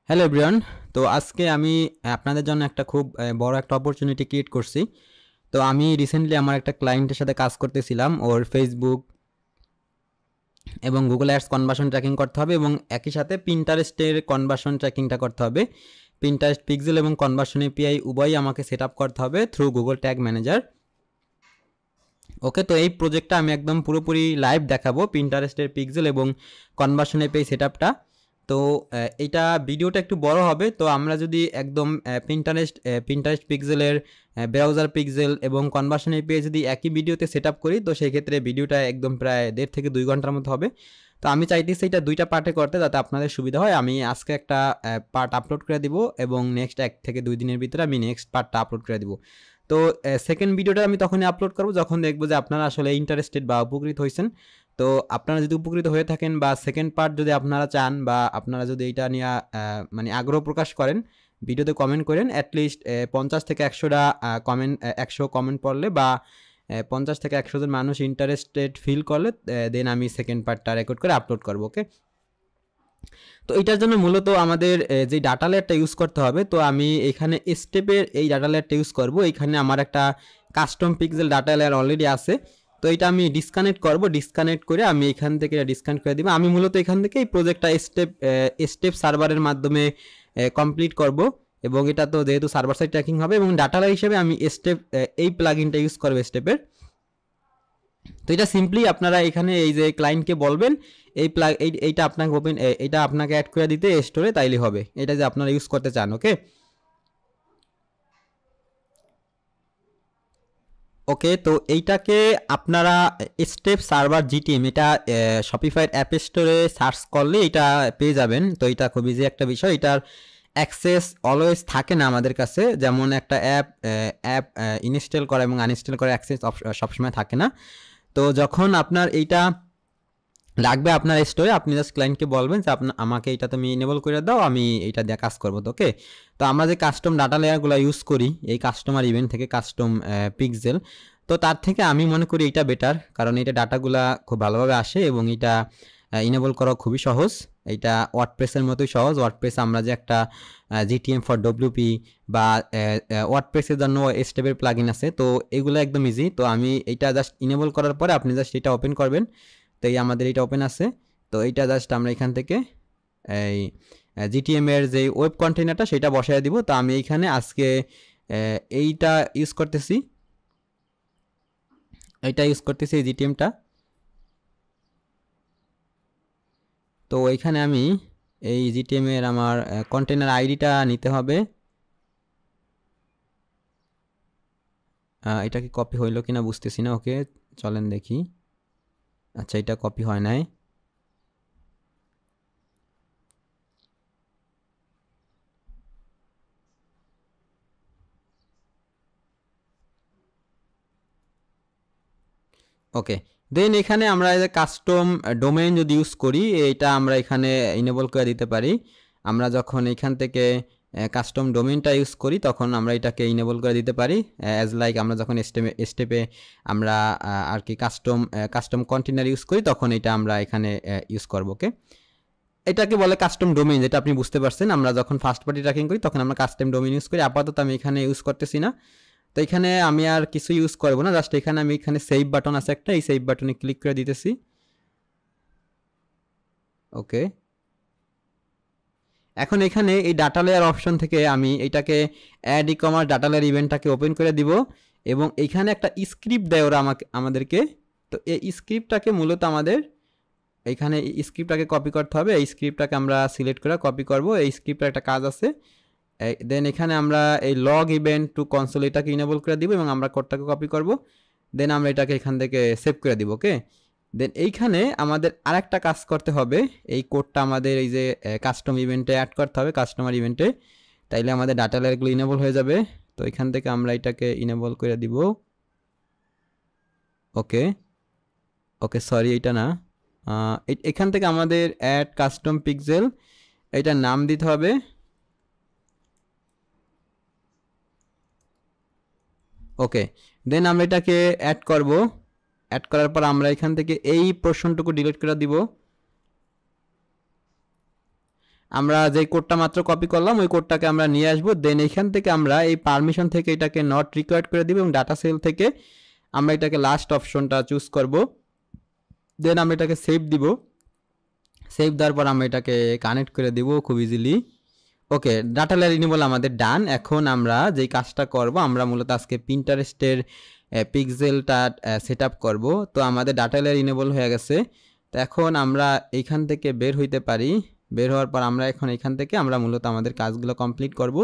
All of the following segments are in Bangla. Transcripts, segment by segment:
Hello everyone. তো আজকে আমি আপনাদের জন্য একটা খুব বড় একটা অপরচুনিটি ক্রিয়েট করছি। তো আমি রিসেন্টলি আমার একটা ক্লায়েন্টের সাথে কাজ করতেছিলাম। ওর ফেসবুক এবং গুগল অ্যাডস কনভার্সন ট্র্যাকিং করতে হবে এবং একই সাথে পিন্টারেস্টের কনভার্সন ট্র্যাকিংটা করতে হবে। পিন্টারেস্ট পিক্সেল এবং কনভার্সন এপিআই উভয়ই আমাকে সেট আপ করতে হবে থ্রু গুগল ট্যাগ ম্যানেজার। ওকে, তো এই প্রজেক্টটা আমি একদম পুরোপুরি লাইভ দেখাবো, পিন্টারেস্টের পিক্সেল এবং কনভার্সন এপিআই সেট আপটা। তো এইটা ভিডিওটা একটু বড় হবে, তো আমরা যদি একদম পিন্টারেস্ট পিক্সেলের ব্রাউজার পিক্সেল এবং কনভার্সন এপিআই যদি একই ভিডিওতে সেট আপ করি, তো সেই ক্ষেত্রে ভিডিওটা একদম প্রায় 1.5 থেকে 2 ঘন্টার মতো হবে। তো আমি চাইতেছি এটা 2টা পার্টে করতে, যাতে আপনাদের সুবিধা হয়। আমি আজকে একটা পার্ট আপলোড করে দিব এবং নেক্সট 1 থেকে 2 দিনের ভিতরে আমি নেক্সট পার্টটা আপলোড করে দিব। তো সেকেন্ড ভিডিওটা আমি তখনই আপলোড করব যখন দেখবো যে আপনারা আসলে ইন্টারেস্টেড বা উপকৃত হয়েছেন। তো আপনারা যদি উপকৃত হয়ে থাকেন বা সেকেন্ড পার্ট যদি আপনারা চান বা আপনারা যদি এইটা নিয়ে মানে আগ্রহ প্রকাশ করেন, ভিডিওতে কমেন্ট করেন। অ্যাটলিস্ট 50 থেকে 100টা কমেন্ট, 100 কমেন্ট পড়লে বা 50 থেকে 100 জন মানুষ ইন্টারেস্টেড ফিল করলে দেন আমি সেকেন্ড পার্টটা রেকর্ড করে আপলোড করবো। ওকে, তো এটার জন্য মূলত আমাদের যে ডাটা লেয়ারটা ইউজ করতে হবে। তো আমি এখানে স্টেপের এই ডাটা লেয়ারটা ইউজ করব। এখানে আমার একটা custom pixel data layer already আছে। তো এটা আমি ডিসকানেক্ট করব, ডিসকানেক্ট করে আমি এখান থেকে ডিসকানেক্ট করে দিব। আমি মূলত এখান থেকে এই প্রজেক্টটা স্টেপ সার্ভারের মাধ্যমে কমপ্লিট করব এবং এটা তো যেহেতু সার্ভার সাইড ট্র্যাকিং হবে এবং ডাটা লেয়ার হিসেবে আমি স্টেপ এই প্লাগইনটা ইউজ করব স্টেপের। তো এটা সিম্পলি আপনারা এখানে এই যে ক্লায়েন্টকে বলবেন এইটা আপনাকে এইটা আপনাকে অ্যাড করে দিতে স্টোরে, তাইলে হবে। এটা যে আপনারা ইউজ করতে চান। ওকে ওকে, তো এইটাকে আপনারা স্টেপ সার্ভার জিটিএম এটা শপিফাইয়ের অ্যাপ স্টোরে সার্চ করলে এটা পেয়ে যাবেন। তো এটা খুব ইজি একটা বিষয়। এটার অ্যাক্সেস অলওয়েজ থাকে না আমাদের কাছে, যেমন একটা অ্যাপ ইনস্টল করা এবং আনইনস্টল করার অ্যাক্সেস সবসময় থাকে না। তো যখন আপনার এইটা লাগবে আপনার স্টোরে, আপনি জাস্ট ক্লায়েন্টকে বলবেন যে আমাকে এটা তুমি ইনেবল করে দাও, আমি এইটা দিয়ে কাজ করবো। তো ওকে, তো আমরা যে কাস্টম ডাটা লেয়ারগুলো ইউজ করি এই কাস্টমার ইভেন্ট থেকে, কাস্টম পিক্সেল, তো তার থেকে আমি মনে করি এটা বেটার, কারণ এটা ডাটাগুলা খুব ভালোভাবে আসে এবং এটা ইনেবল করা খুবই সহজ। এটা ওয়ার্ডপ্রেসের মতোই সহজ। ওয়ার্ডপ্রেস আমরা যে একটা জিটিএম ফর ডব্লিউপি বা ওয়ার্ডপ্রেসের জন্য স্টেপের প্লাগইন আছে, তো এগুলো একদম ইজি। তো আমি এইটা জাস্ট ইনেবল করার পরে আপনি জাস্ট এটা ওপেন করবেন। তো এই আমাদের এটা ওপেন আছে। তো এইটা জাস্ট আমরা এখান থেকে এই জিটিএম এর যে ওয়েব কন্টেনারটা সেটা বসায় দিব। তো আমি এইখানে আজকে এইটা ইউজ করতেছি, এই জিটিএমটা। তো এইখানে আমি এই জিটিএম এর আমার কন্টেনার আইডিটা নিতে হবে। এটা কি কপি হইলো কিনা বুঝতেছি না। ওকে, চলেন দেখি। আচ্ছা, এটা কপি হয় নাই। ওকে, দেন এখানে আমরা এই যে কাস্টম ডোমেইন যদি ইউজ করি, এটা আমরা এখানে ইনেবল করে দিতে পারি। আমরা যখন এখান থেকে কাস্টম ডোমেইনটা ইউজ করি তখন আমরা এটাকে ইনেবল করে দিতে পারি। অ্যাজ লাইক আমরা যখন স্টেপে আমরা আর কি কাস্টম কন্টেনার ইউজ করি তখন এটা আমরা এখানে ইউজ করবো। ওকে, এটাকে বলে কাস্টম ডোমেইন, যেটা আপনি বুঝতে পারছেন। আমরা যখন ফার্স্ট পার্টি ট্র্যাকিং করি তখন আমরা কাস্টম ডোমেইন ইউজ করি। আপাতত আমি এখানে ইউজ করতেছি না। তো এখানে আমি আর কিছু ইউজ করবো না, জাস্ট এখানে আমি এখানে সেভ বাটন আছে একটা, এই সেভ বাটনে ক্লিক করে দিতেছি। ওকে, এখন এখানে এই ডাটা লেয়ার অপশন থেকে আমি এটাকে add e commerce data layer ইভেন্টটাকে ওপেন করে দিব এবং এখানে একটা স্ক্রিপ্ট দেয় ওরা আমাদেরকে। তো এই স্ক্রিপ্টটাকে মূলত আমাদের এইখানে স্ক্রিপ্টটাকে কপি করতে হবে। এই স্ক্রিপ্টটাকে আমরা সিলেক্ট করে কপি করব। এই স্ক্রিপ্টের একটা কাজ আছে। দেন এখানে আমরা এই লগ ইভেন্ট টু কনসোল এটাকে ইনেবল করে দিব এবং আমরা কোডটাকে কপি করব। দেন আমরা এটাকে এখান থেকে সেভ করে দিব। ওকে, দেন এইখানে আমাদের আরেকটা কাজ করতে হবে। এই কোডটা আমাদের এই যে কাস্টম ইভেন্টে অ্যাড করতে হবে, কাস্টমার ইভেন্টে, তাইলে আমাদের ডাটা লেয়ারগুলো ইনেবল হয়ে যাবে। তো এখান থেকে আমরা এটাকে ইনেবল করে দিব। ওকে ওকে, সরি এইটা না। এখান থেকে আমাদের অ্যাড কাস্টম পিক্সেল এটার নাম দিতে হবে। ওকে, দেন আমরা এটাকে অ্যাড করব। অ্যাড করার পর আমরা এখান থেকে এই পোর্শনটুকু ডিলিট করে দিব। আমরা যে কোডটা মাত্র কপি করলাম ওই কোডটাকে আমরা নিয়ে আসবো, দেন এইখান থেকে আমরা এই পারমিশন থেকে এটাকে নট রিকোয়ার্ড করে দিব এবং ডাটা সেল থেকে আমরা এটাকে লাস্ট অপশনটা চুজ করব, দেন আমরা এটাকে সেভ দিব। সেভ দেওয়ার পর আমরা এটাকে কানেক্ট করে দিব খুব ইজিলি। ওকে, ডাটা লেয়ার ইনেবল আমাদের ডান। এখন আমরা যেই কাজটা করব, আমরা মূলত আজকে পিন্টারেস্টের পিক্সেলটা সেট আপ করবো। তো আমাদের ডাটা লেয়ার ইনেবল হয়ে গেছে। তো এখন আমরা এইখান থেকে বের হইতে পারি। বের হওয়ার পর আমরা এখন এখান থেকে আমরা মূলত আমাদের কাজগুলো কমপ্লিট করব।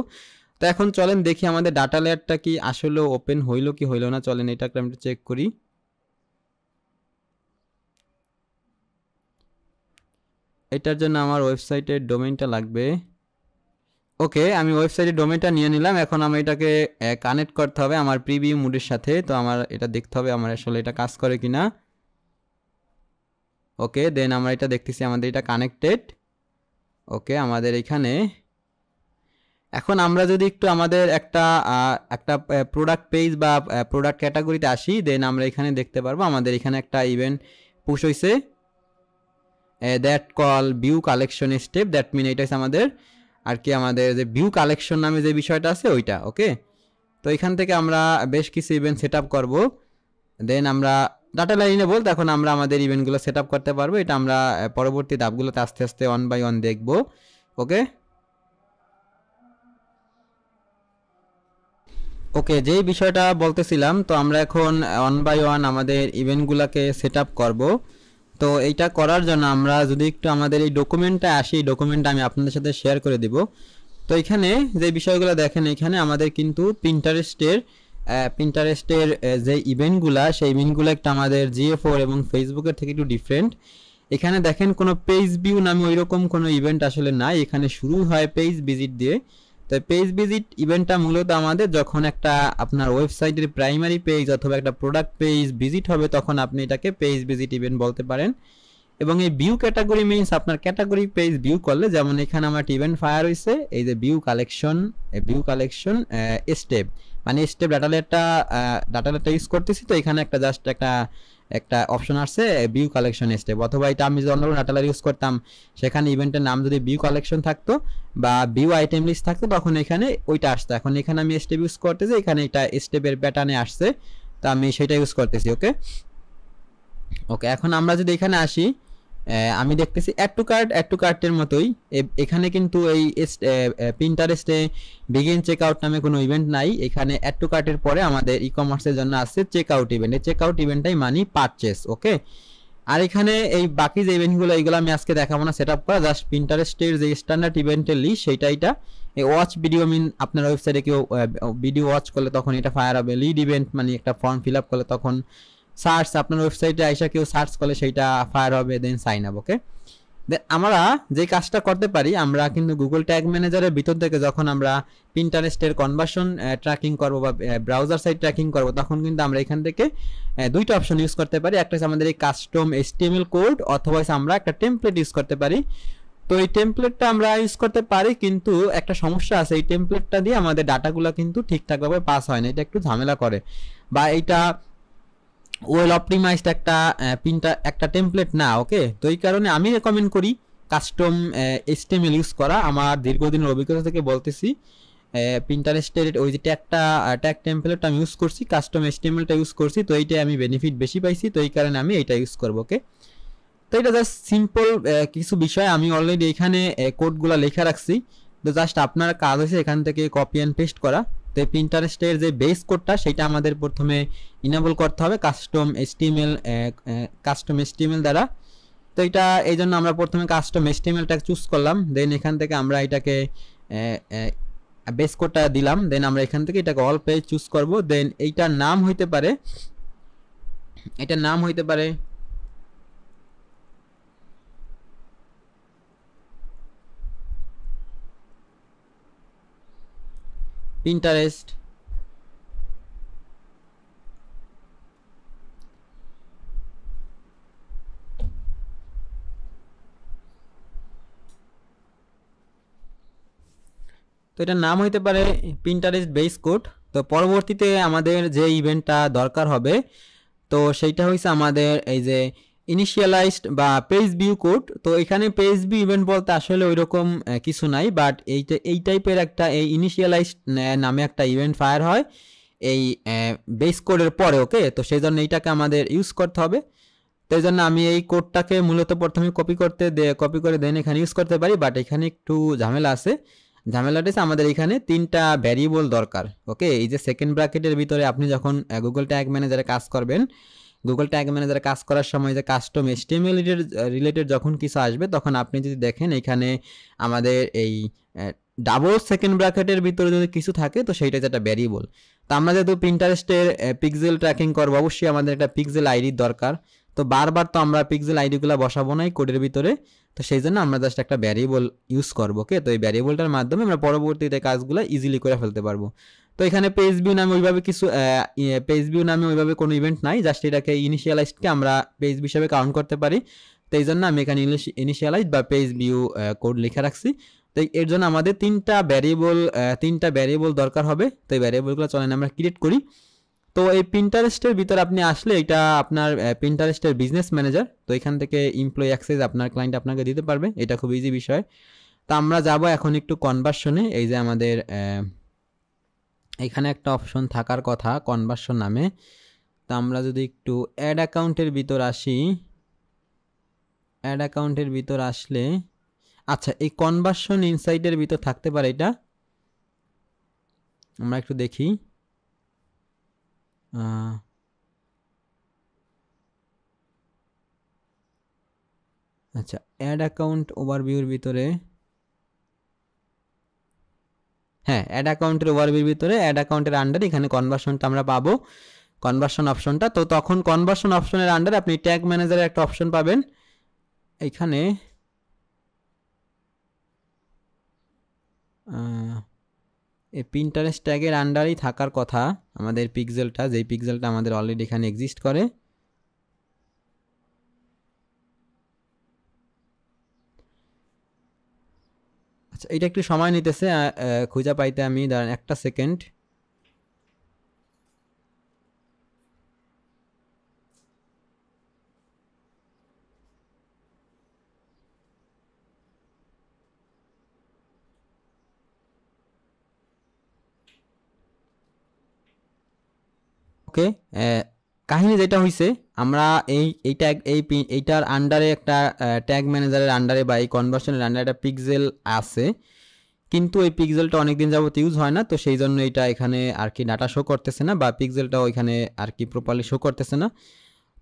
তো এখন চলেন দেখি আমাদের ডাটা লেয়ারটা কি আসলে ওপেন হইলো কি হইলো না। চলেন এটাকে আমরা চেক করি। এটার জন্য আমার ওয়েবসাইটের ডোমেইনটা লাগবে। ওকে, আমি ওয়েবসাইটের ডোমেইনটা নিয়ে নিলাম। এখন আমি এটাকে কানেক্ট করতে হবে আমার প্রিভিউ মোডের সাথে। তো আমার এটা দেখতে হবে আমার আসলে এটা কাজ করে কিনা। ওকে, দেন আমরা এটা দেখতেছি আমাদের এটা কানেক্টেড। ওকে, আমাদের এখানে এখন আমরা যদি একটু আমাদের একটা প্রোডাক্ট পেজ বা প্রোডাক্ট ক্যাটাগরিতে আসি, দেন আমরা এখানে দেখতে পারবো আমাদের এখানে একটা ইভেন্ট পুশ হয়েছে, that call view collection step. That mean এটা হচ্ছে আমাদের আর কি আমাদের যে ভিউ কালেকশন নামে যে বিষয়টা আছে ওইটা। ওকে, তো এখান থেকে আমরা বেশ কিছু ইভেন্ট সেট আপ করবো। দেন আমরা ডাটা লাইনে বলতে এখন আমরা আমাদের ইভেন্টগুলো সেট আপ করতে পারবো। এটা আমরা পরবর্তী ধাপগুলোতে আস্তে আস্তে ওয়ান বাই ওয়ান দেখবো। ওকে ওকে, যেই বিষয়টা বলতেছিলাম, তো আমরা এখন ওয়ান বাই ওয়ান আমাদের ইভেন্টগুলোকে সেট আপ করবো। তো এইটা করার জন্য আমরা যদি একটু আমাদের এই ডকুমেন্টটা আসি, ডকুমেন্টটা আমি আপনাদের সাথে শেয়ার করে দিব। তো এখানে যে বিষয়গুলো দেখেন, এখানে আমাদের কিন্তু পিন্টারেস্টের যে ইভেন্টগুলা, সেই ইভেন্টগুলো একটা আমাদের জিএ4 এবং ফেসবুকের থেকে একটু ডিফারেন্ট। এখানে দেখেন কোনো পেজ ভিউ নামে ওই রকম কোনো ইভেন্ট আসলে নাই। এখানে শুরু হয় পেজ ভিজিট দিয়ে। তো পেজ ভিজিট ইভেন্টটা মূলত আমাদের যখন একটা আপনার ওয়েবসাইটের প্রাইমারি পেজ অথবা একটা প্রোডাক্ট পেজ ভিজিট হবে, তখন আপনি এটাকে পেজ ভিজিট ইভেন্ট বলতে পারেন। এবং এই ভিউ ক্যাটাগরি মিনস আপনার ক্যাটাগরি পেজ ভিউ করলে, যেমন এখানে আমার ইভেন্ট ফায়ার হয়েছে এই যে ভিউ কালেকশন স্টেপ, মানে স্টেপ ডাটা লেয়ারটা ইউজ করতেছি। তো এখানে একটা জাস্ট একটা অপশন আসছে ভিউ কালেকশন স্টেপ, অথবা এটা আমি যদি অন্য ডাটা লেয়ার ইউজ করতাম, সেখানে ইভেন্টের নাম যদি ভিউ কালেকশন থাকতো বা ভিউ আইটেম লিস্ট থাকতো, তখন এখানে ওইটা আসতো। এখন এখানে আমি স্টেপ ইউজ করতেছি, এখানে এটা স্টেপের প্যাটার্নে আসছে, তো আমি সেটা ইউজ করতেছি। ওকে ওকে, এখন আমরা যদি এখানে আসি, আমি দেখতেছি অ্যাড টু কার্টের মতোই এখানে কিন্তু এই পিন্টারেস্টে বিগিন চেক আউট নামে কোনো ইভেন্ট নাই। এখানে অ্যাড টু কার্টের পরে আমাদের ই কমার্সের জন্য আসছে চেক আউট ইভেন্ট। এই চেক আউট ইভেন্টটাই মানি পারচেস। ওকে, আর এখানে এই বাকি যে ইভেন্টগুলো এইগুলো আমি আজকে দেখাবো না সেট আপ করা, জাস্ট পিন্টারেস্টের যে স্ট্যান্ডার্ড ইভেন্টের লিস্ট সেইটা। এটা এই ওয়াচ ভিডিও মিন আপনার ওয়েবসাইটে কেউ ভিডিও ওয়াচ করলে তখন এটা ফায়ার হবে। লিড ইভেন্ট মানে একটা ফর্ম ফিল আপ করলে তখন সার্চ আপনার ওয়েবসাইটে আইসা কেউ সার্চ করলে সেইটা ফায়ার হবে, দেন সাইন আপ। ওকে, আমরা যে কাজটা করতে পারি, আমরা কিন্তু গুগল ট্যাগ ম্যানেজারের ভিতর থেকে যখন আমরা পিন্টারেস্টের কনভার্সন ট্র্যাকিং করবো বা ব্রাউজার সাইট ট্র্যাকিং করবো, তখন কিন্তু আমরা এখান থেকে দুইটা অপশন ইউজ করতে পারি। একটা হচ্ছে আমাদের এই কাস্টম HTML কোড, অথবা আমরা একটা টেমপ্লেট ইউজ করতে পারি। তো এই টেমপ্লেটটা আমরা ইউজ করতে পারি, কিন্তু একটা সমস্যা আছে, এই টেমপ্লেটটা দিয়ে আমাদের ডাটাগুলো কিন্তু ঠিকঠাকভাবে পাস হয় না, এটা একটু ঝামেলা করে, বা এটা ওয়েল অপটিমাইজড একটা টেমপ্লেট না। ওকে, তো এই কারণে আমি রেকমেন্ড করি কাস্টম HTML ইউজ করা। আমার দীর্ঘদিনের অভিজ্ঞতা থেকে বলতেছি, পিন্টারেস্টের ওই যে ট্যাগ টেমপ্লেটটা আমি ইউজ করছি, কাস্টম HTMLটা ইউজ করছি, তো এইটাই আমি বেনিফিট বেশি পাইছি, তো এই কারণে আমি এইটা ইউজ করবো। ওকে, তো এটা জাস্ট সিম্পল কিছু বিষয় আমি অলরেডি এখানে কোডগুলো লেখা রাখছি। তো জাস্ট আপনার কাজ হয়েছে এখান থেকে কপি অ্যান্ড পেস্ট করা। তো পিন্টারেস্টের যে বেস কোডটা সেটা আমাদের প্রথমে ইনেবল করতে হবে কাস্টম HTML দ্বারা। তো এটা এই জন্য আমরা প্রথমে কাস্টম HTMLটা চুজ করলাম, দেন এখান থেকে আমরা এটাকে বেস কোডটা দিলাম, দেন আমরা এখান থেকে এটাকে অল পেজ চুজ করব। দেন এইটার নাম হইতে পারে পিন্টারেস্ট তো এটার নাম হইতে পারে পিন্টারেস্ট বেস কোড। তো পরবর্তীতে আমাদের যে ইভেন্টটা দরকার হবে, তো সেইটা হইছে আমাদের এই যে ইনিশিয়ালাইজড বা পেজ ভিউ কোড। তো এখানে পেজ ভিউ ইভেন্ট বলতে আসলে ওইরকম কিছু নাই, বাট এই টাইপের একটা এই ইনিশিয়ালাইজড নামে একটা ইভেন্ট ফায়ার হয় এই বেস কোডের পরে। ওকে, তো সেই জন্য এইটাকে আমাদের ইউজ করতে হবে। তো এই জন্য আমি এই কোডটাকে মূলত প্রথমে কপি করে দেন এখানে ইউজ করতে পারি, বাট এখানে একটু ঝামেলা আছে। ঝামেলাটা হচ্ছে আমাদের এখানে 3টা ভ্যারিয়েবল দরকার। ওকে, এই যে সেকেন্ড ব্র্যাকেটের ভিতরে আপনি যখন গুগল ট্যাগ ম্যানেজারে কাজ করবেন, গুগল ট্যাগ ম্যানেজারে কাজ করার সময় যে কাস্টম HTML রিলেটেড যখন কিছু আসবে, তখন আপনি যদি দেখেন এখানে আমাদের এই ডাবল সেকেন্ড ব্র্যাকেটের ভিতরে যদি কিছু থাকে তো সেইটা যেটা ভ্যারিয়েবল। তো আমরা যেহেতু পিন্টারেস্টের পিক্সেল ট্র্যাকিং করবো, অবশ্যই আমাদের একটা পিক্সেল আইডির দরকার। তো বারবার তো আমরা পিক্সেল আইডিগুলো বসাবো না এই কোডের ভিতরে, তো সেই জন্য আমরা জাস্ট একটা ভ্যারিয়েবল ইউজ করবো। ওকে, তো এই ভ্যারিয়েবলটার মাধ্যমে আমরা পরবর্তীতে কাজগুলো ইজিলি করে ফেলতে পারবো। তো এখানে পেজ ভিউ নামে ওইভাবে কিছু পেজ ভিউ নামে ওইভাবে কোনো ইভেন্ট নাই, জাস্ট এটাকে ইনিশিয়ালাইজডকে আমরা পেজ হিসেবে কাউন্ট করতে পারি। তো এই জন্য আমি এখানে ইনিশিয়ালাইজ বা পেজ ভিউ কোড লিখে রাখছি। তো এর জন্য আমাদের তিনটা ভ্যারিয়েবল দরকার হবে। তো এই ভ্যারিয়েবলগুলো চলেন আমরা ক্রিয়েট করি। তো এই পিন্টারেস্টের ভিতরে আপনি আসলে এটা আপনার পিন্টারেস্টের বিজনেস ম্যানেজার, তো এখান থেকে এমপ্লয়ি অ্যাক্সেস আপনার ক্লায়েন্ট আপনাকে দিতে পারবে, এটা খুব ইজি বিষয়। তো আমরা যাব এখন একটু কনভার্সনে। এই যে আমাদের এখানে একটা অপশন থাকার কথা কনভার্সন নামে। তো আমরা যদি একটু অ্যাড অ্যাকাউন্টের ভিতর আসি, অ্যাড অ্যাকাউন্টের ভিতর আসলে আচ্ছা এই কনভার্সন ইনসাইটের ভিতর থাকতে পারে এটা, আমরা একটু দেখি। আচ্ছা অ্যাড অ্যাকাউন্ট ওভারভিউর ভিতরে, হ্যাঁ অ্যাড অ্যাকাউন্টের ওভারভিউর ভিতরে অ্যাড অ্যাকাউন্টের আন্ডারে এখানে কনভার্সনটা আমরা পাবো, কনভার্সন অপশনটা। তো তখন কনভার্সন অপশনের আন্ডারে আপনি ট্যাগ ম্যানেজারের একটা অপশন পাবেন। এইখানে এই পিন্টারেস্ট ট্যাগের আন্ডারেই থাকার কথা আমাদের পিক্সেলটা, যেই পিক্সেলটা আমাদের অলরেডি এখানে এক্সিস্ট করে। আচ্ছা এটা একটু সময় নিতেছে খুঁজে পাইতে, আমি দাঁড়ান একটা সেকেন্ড। ওকে, কাহিনী যেটা হয়েছে, আমরা এই ট্যাগ এইটার আন্ডারে একটা ট্যাগ ম্যানেজারের আন্ডারে বা এই কনভার্সনের আন্ডারে একটা পিক্সেল আছে, কিন্তু এই পিক্সেলটা অনেকদিন যাবত ইউজ হয় না, তো সেই জন্য এটা এখানে আর কি ডাটা শো করতেছে না, বা পিক্সেলটাও এখানে আর কি প্রপারলি শো করতেছে না।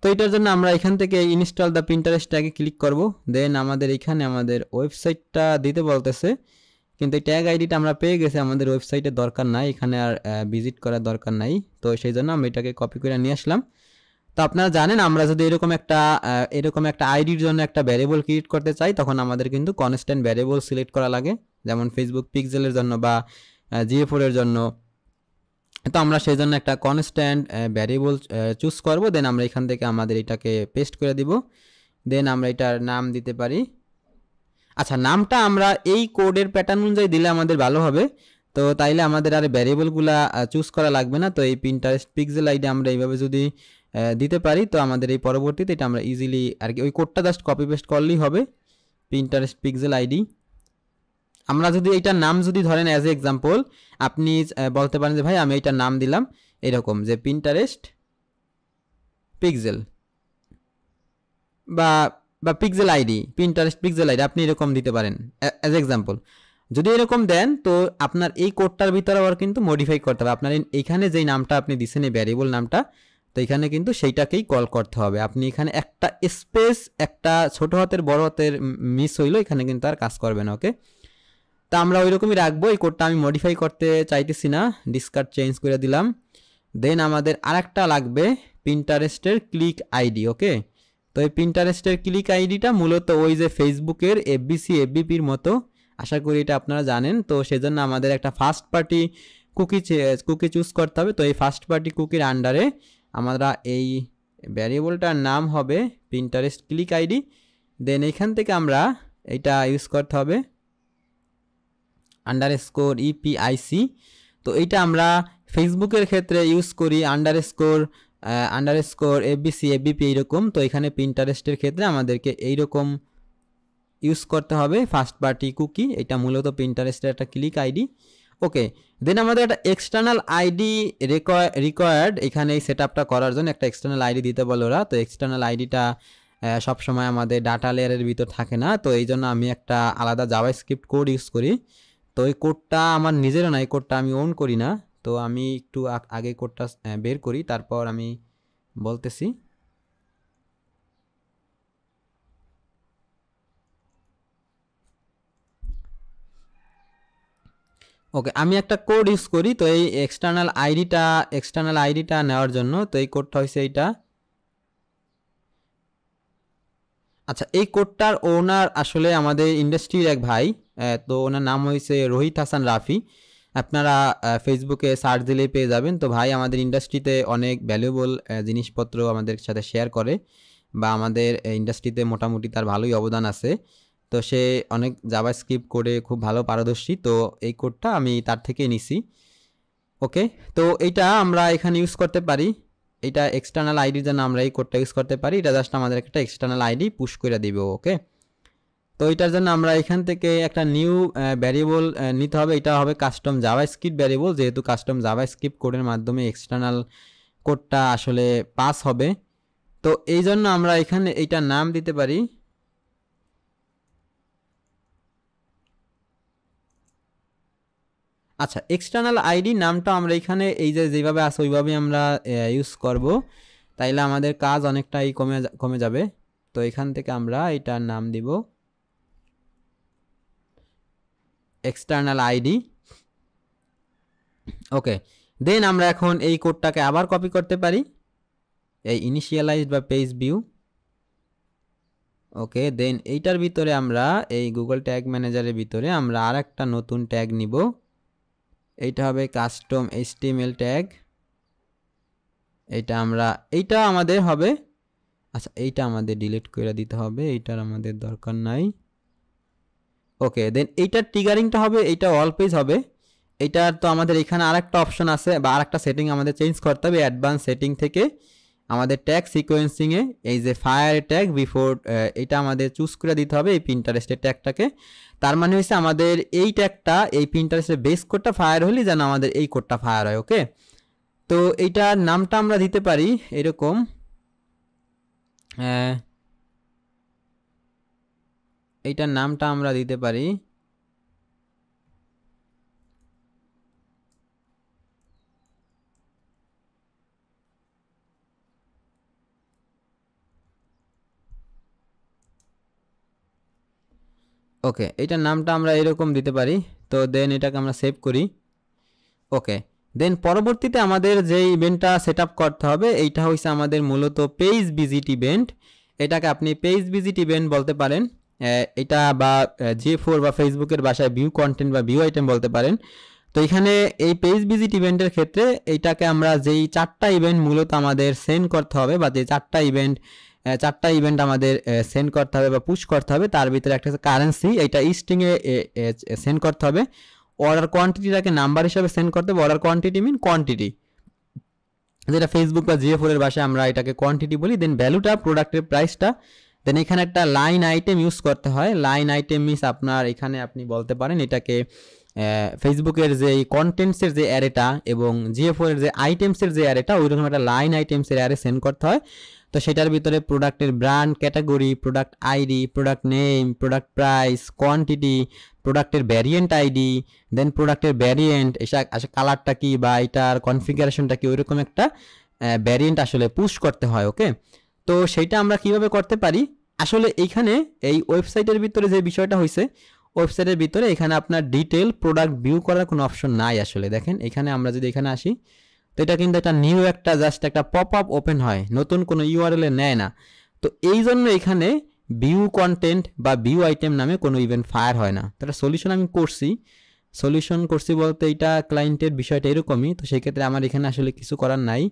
তো এটার জন্য আমরা এখান থেকে ইনস্টল দ্য পিন্টারেস্ট ট্যাগে ক্লিক করব। দেন আমাদের এখানে আমাদের ওয়েবসাইটটা দিতে বলতেছে, কিন্তু এই ট্যাগ আইডিটা আমরা পেয়ে গেছি, আমাদের ওয়েবসাইটের দরকার নাই, এখানে আর ভিজিট করার দরকার নাই। তো সেই জন্য আমরা এটাকে কপি করে নিয়ে আসলাম। তো আপনারা জানেন আমরা যদি এরকম একটা আইডির জন্য একটা ভ্যারিয়েবল ক্রিয়েট করতে চাই, তখন আমাদের কিন্তু কনস্ট্যান্ট ভ্যারিয়েবল সিলেক্ট করা লাগে, যেমন ফেসবুক পিক্সেলের জন্য বা GA4 এর জন্য। তো আমরা সেই জন্য একটা কনস্ট্যান্ট ভ্যারিয়েবল চুজ করব। দেন আমরা এখান থেকে আমাদের এটাকে পেস্ট করে দিব। দেন আমরা এটার নাম দিতে পারি, আচ্ছা নামটা আমরা এই কোডের প্যাটার্ন অনুযায়ী দিলে আমাদের ভালো হবে। তো তাইলে আমাদের আর ভ্যারিয়েবলগুলা চুজ করা লাগবে না। তো এই পিন্টারেস্ট পিক্সেল আইডি আমরা এইভাবে যদি দিতে পারি, তো আমাদের এই পরবর্তীতে এটা আমরা ইজিলি আর কি ওই কোডটা জাস্ট কপি পেস্ট করলেই হবে, পিন্টারেস্ট পিক্সেল আইডি। আমরা যদি এইটার নাম যদি ধরেন অ্যাজ এ এক্সাম্পল, আপনি বলতে পারেন যে ভাই আমি এইটার নাম দিলাম এরকম যে পিন্টারেস্ট পিক্সেল বা pixel ID, Pinterest pixel ID আপনি এরকম দিতে পারেন অ্যাজ এক্সাম্পল। যদি এরকম দেন তো আপনার এই কোডটার ভিতরে আবার কিন্তু মডিফাই করতে হবে, আপনার এইখানে যেই নামটা আপনি দিচ্ছেন এই ভ্যারিয়েবল নামটা, তো এখানে কিন্তু সেইটাকেই কল করতে হবে। আপনি এখানে একটা স্পেস একটা ছোট হাতের বড় হাতের মিস হইলো, এখানে কিন্তু আর কাজ করবে না। ওকে, তা আমরা ওই রকমই রাখবো। এই কোডটা আমি মডিফাই করতে চাইতেছি না, ডিসকার্ড চেঞ্জ করে দিলাম। দেন আমাদের আরেকটা লাগবে পিন্টারেস্টের ক্লিক আইডি। ওকে, তো এই পিন্টারেস্টের ক্লিক আইডিটা মূলত ওই যে ফেসবুকের FBC FBPর মতো, আশা করি এটা আপনারা জানেন। তো সেজন্য আমাদের একটা ফার্স্ট পার্টি কুকি চুজ করতে হবে। তো এই ফার্স্ট পার্টি কুকির আন্ডারে আমরা এই ভ্যারিয়েবলটার নাম হবে পিন্টারেস্ট ক্লিক আইডি। দেন এইখান থেকে আমরা এটা ইউজ করতে হবে _EPIC। তো এইটা আমরা ফেসবুকের ক্ষেত্রে ইউজ করি _ আন্ডারস্কোর এফবিসি এফবিপি এইরকম। তো এখানে পিন্টারেস্টের ক্ষেত্রে আমাদেরকে এইরকম ইউজ করতে হবে ফার্স্ট পার্টি কুকি। এটা মূলত পিন্টারেস্টের একটা ক্লিক আইডি। ওকে, দেন আমাদের একটা এক্সটার্নাল আইডি রিকোয়ার্ড এখানে এই সেট আপটা করার জন্য একটা এক্সটার্নাল আইডি দিতে বলে ওরা। তো এক্সটার্নাল আইডিটা সবসময় আমাদের ডাটা লেয়ারের ভিতর থাকে না, তো এই জন্য আমি একটা আলাদা জাভাস্ক্রিপ্ট কোড ইউজ করি। তো এই কোডটা আমার নিজেরও না, এই কোডটা আমি ওন করি না। তো আমি একটু আগে কোডটা বের করি, তারপর আমি বলতেছি। ওকে, আমি একটা কোড ইউজ করি। তো এই এক্সটার্নাল আইডিটা নেওয়ার জন্য, তো এই কোডটা হচ্ছে এইটা। আচ্ছা, এই কোডটার ওনার আসলে আমাদের ইন্ডাস্ট্রির এক ভাই। তো ওনার নাম হয়েছে রোহিত হাসান রাফি। আপনারা ফেসবুকে সার্চ দিলেই পেয়ে যাবেন। তো ভাই আমাদের ইন্ডাস্ট্রিতে অনেক ভ্যালুয়েবল জিনিসপত্র আমাদের সাথে শেয়ার করে, বা আমাদের ইন্ডাস্ট্রিতে মোটামুটি তার ভালোই অবদান আছে। তো সে অনেক জাভাস্ক্রিপ্ট কোডে খুব ভালো পারদর্শী। তো এই কোডটা আমি তার থেকে নিছি। ওকে, তো এইটা আমরা এখানে ইউজ করতে পারি। এটা এক্সটার্নাল আইডির জন্য আমরা এই কোডটা ইউজ করতে পারি। এটা জাস্ট আমাদের একটা এক্সটার্নাল আইডি পুশ করে দিবে। ওকে, তো এটার জন্য আমরা এখান থেকে একটা নিউ ভ্যারিয়েবল নিতে হবে। এটা হবে কাস্টম জাভাস্ক্রিপ্ট ভ্যারিয়েবল, যেহেতু কাস্টম জাভাস্ক্রিপ্ট কোডের মাধ্যমে এক্সটার্নাল কোডটা আসলে পাস হবে। তো এই জন্য আমরা এখানে এইটার নাম দিতে পারি আচ্ছা, এক্সটার্নাল আইডি নামটা আমরা এখানে এই যেভাবে আছে ওইভাবেই আমরা ইউজ করব, তাইলে আমাদের কাজ অনেকটাই কমে যাবে। তো এখান থেকে আমরা এটার নাম দিব এক্সটার্নাল আইডি। ওকে, দেন আমরা এখন এই কোডটাকে আবার কপি করতে পারি, এই ইনিশিয়ালাইজড বা পেজ ভিউ। ওকে, দেন এইটার ভিতরে আমরা এই গুগল ট্যাগ ম্যানেজারের ভিতরে আমরা আর একটা নতুন ট্যাগ নিব। এইটা হবে কাস্টম এইচটিএমএল ট্যাগ। এইটা আমাদের হবে। আচ্ছা, এইটা আমাদের ডিলিট করে দিতে হবে, এইটার আমাদের দরকার নাই। ওকে, দেন এইটার ট্রিগারিংটা হবে, এইটা অল পেজ হবে। এইটার তো আমাদের এখানে আরেকটা অপশন আছে বা আরেকটা সেটিং আমাদের চেঞ্জ করতে হবে। অ্যাডভান্স সেটিং থেকে আমাদের ট্যাগ সিকোয়েন্সিংয়ে এই যে ফায়ার ট্যাগ বিফোর, এটা আমাদের চুজ করে দিতে হবে এই পিন্টারেস্টের ট্যাগটাকে। তার মানে হচ্ছে আমাদের এই ট্যাগটা এই পিন্টারেস্টের বেস কোডটা ফায়ার হলে যেন আমাদের এই কোডটা ফায়ার হয়। ওকে, তো এইটার নামটা আমরা দিতে পারি এরকম, এইটার নামটা আমরা দিতে পারি ওকে, এইটার নামটা আমরা এরকম দিতে পারি। তো দেন এটাকে আমরা সেভ করি। ওকে, দেন পরবর্তীতে আমাদের যে ইভেন্টটা সেট আপ করতে হবে এইটা হচ্ছে আমাদের মূলত পেজ ভিজিট ইভেন্ট। এটাকে আপনি পেজ ভিজিট ইভেন্ট বলতে পারেন, এটা বা J4 বা ফেসবুকের ভাষায় ভিউ কন্টেন্ট বা ভিউ আইটেম বলতে পারেন। তো এখানে এই পেজ ভিজিট ইভেন্টের ক্ষেত্রে এইটাকে আমরা যেই চারটা ইভেন্ট মূলত আমাদের সেন্ড করতে হবে, বা যে চারটা ইভেন্ট আমাদের সেন্ড করতে হবে বা পুশ করতে হবে, তার ভিতরে একটা কারেন্সি, এইটা স্ট্রিংয়ে সেন্ড করতে হবে। অর্ডার কোয়ান্টিটিটাকে নাম্বার হিসাবে সেন্ড করতে হবে। অর্ডার কোয়ান্টিটি মিন কোয়ান্টিটি, যেটা ফেসবুক বা J4 এর ভাষায় আমরা এটাকে কোয়ান্টিটি বলি। দেন ভ্যালুটা প্রোডাক্টের প্রাইসটা। দেন এখানে একটা লাইন আইটেম ইউজ করতে হয়। লাইন আইটেম মিনস আপনার এখানে আপনি বলতে পারেন এটাকে ফেসবুকের যে কন্টেন্টসের যে অ্যারেটা এবং J4 এর যে আইটেমসের যে অ্যারেটা, ওইরকম একটা লাইন আইটেমসের অ্যারে সেন্ড করতে হয়। তো সেটার ভিতরে প্রোডাক্টের brand, category, product ID, product name, product price, quantity, প্রোডাক্টের ভ্যারিয়েন্ট আইডি, দেন প্রোডাক্টের ভ্যারিয়েন্ট, আসলে কালারটা কি বা এটার কনফিগারেশনটা কি, ওইরকম একটা ভ্যারিয়েন্ট আসলে পুশ করতে হয়। ওকে, তো সেইটা আমরা কিভাবে করতে পারি, আসলে এইখানে এই ওয়েবসাইটের ভিতরে যে বিষয়টা হয়েছে, ওয়েবসাইটের ভিতরে এখানে আপনার ডিটেল প্রোডাক্ট ভিউ করার কোনো অপশন নাই। আসলে দেখেন এখানে আমরা যদি এখানে আসি, তো এটা কিন্তু একটা নিউ একটা জাস্ট একটা পপ আপ ওপেন হয়, নতুন কোনো ইউআরএল এ নেয় না। তো এই জন্য এখানে ভিউ কন্টেন্ট বা ভিউ আইটেম নামে কোনো ইভেন্ট ফায়ার হয় না। তো একটা সলিউশন আমি করছি বলতে এইটা ক্লায়েন্টের বিষয়টা এরকমই। তো সেক্ষেত্রে আমার এখানে আসলে কিছু করার নাই।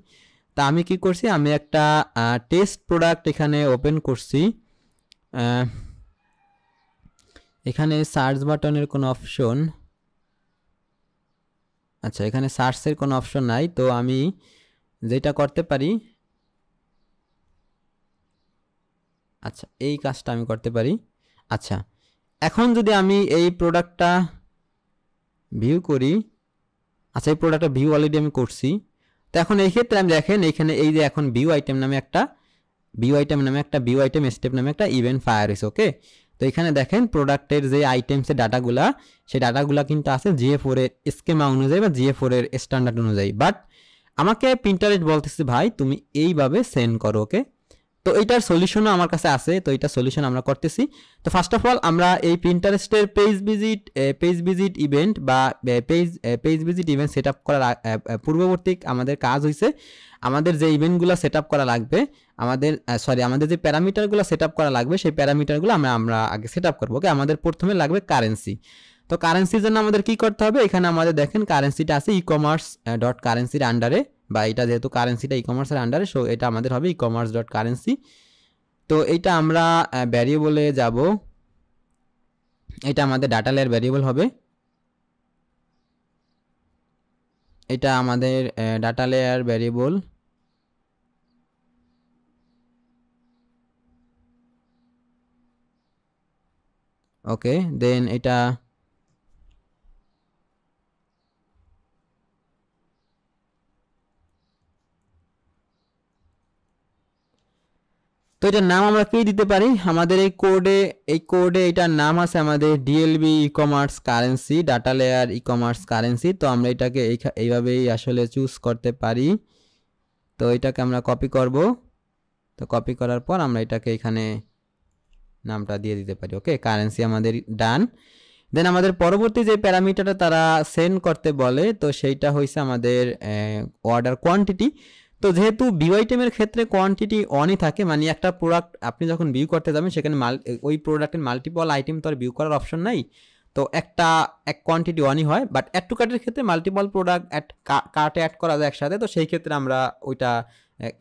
তা আমি কি করছি, আমি একটা টেস্ট প্রোডাক্ট এখানে ওপেন করছি। এখানে সার্চ বাটনের কোনো অপশন, আচ্ছা এখানে সার্চের কোনো অপশন নাই। তো আমি যেটা করতে পারি, আচ্ছা এই কাজটা আমি করতে পারি। আচ্ছা এখন যদি আমি এই প্রোডাক্টটা ভিউ করি, আচ্ছা এই প্রোডাক্টটা ভিউ অলরেডি আমি করছি। তো এখন এই ক্ষেত্রে আমি দেখেন এখানে এই যে এখন ভিউ আইটেম নামে একটা ভিউ আইটেম স্টেপ নামে একটা ইভেন্ট ফায়ার হয়েছে। ওকে, তো এখানে দেখেন প্রোডাক্টের যে আইটেমসের ডাটাগুলা, সেই ডাটাগুলা কিন্তু আছে GA4 এর স্কেমা অনুযায়ী বা GA4 এর স্ট্যান্ডার্ড অনুযায়ী। বাট আমাকে পিন্টারেস্ট বলতেছে ভাই তুমি এইভাবে সেন্ড করো। ওকে, তো এইটার সলিউশনও আমার কাছে আছে, তো এইটার সলিউশন আমরা করতেছি। তো ফার্স্ট অফ অল আমরা এই পিন্টারেস্টের পেজ ভিজিট ইভেন্ট বা page visit event set up করার পূর্ববর্তী আমাদের কাজ হয়েছে আমাদের যে ইভেন্টগুলো সেট আপ করা লাগবে, আমাদের যে প্যারামিটারগুলো সেট আপ করা লাগবে সেই প্যারামিটারগুলো আমরা আগে সেট আপ করবো। ওকে, আমাদের প্রথমে লাগবে কারেন্সি। তো কারেন্সির জন্য আমাদের কি করতে হবে, এখানে আমাদের দেখেন কারেন্সিটা আছে ইকমার্স ডট কারেন্সির আন্ডারে, বা এটা যেহেতু কারেন্সিটা ইকমার্সের আন্ডারে, সো এটা আমাদের হবে ইকমার্স ডট কারেন্সি। তো এইটা আমরা ভ্যারিয়েবলে যাব, এটা আমাদের ডাটা লেয়ার ভ্যারিয়েবল হবে, এটা আমাদের ডাটা লেয়ার ভ্যারিয়েবল। ওকে, দেন এটা তো এটার নাম আমরা কি দিতে পারি, আমাদের এই কোডে এটার নাম আছে আমাদের DLB e commerce currency, data layer e commerce currency. তো আমরা এটাকে এইভাবেই আসলে চুজ করতে পারি। তো এটাকে আমরা কপি করব, তো কপি করার পর আমরা এটাকে এখানে নামটা দিয়ে দিতে পারি। ওকে, কারেন্সি আমাদের ডান। দেন আমাদের পরবর্তী যে প্যারামিটারটা তারা সেন্ড করতে বলে, তো সেইটা হয়েছে আমাদের অর্ডার কোয়ান্টিটি। তো যেহেতু ভিউ আইটেমের ক্ষেত্রে কোয়ান্টিটি অনই থাকে, মানে একটা প্রোডাক্ট আপনি যখন ভিউ করতে যাবেন সেখানে ওই প্রোডাক্টের মাল্টিপল আইটেম তো আর ভিউ করার অপশন নাই, তো এক কোয়ান্টিটি অনই হয়। বাট অ্যাড টু কার্টের ক্ষেত্রে মাল্টিপল প্রোডাক্ট কার্টে অ্যাড করা যায় একসাথে, তো সেই ক্ষেত্রে আমরা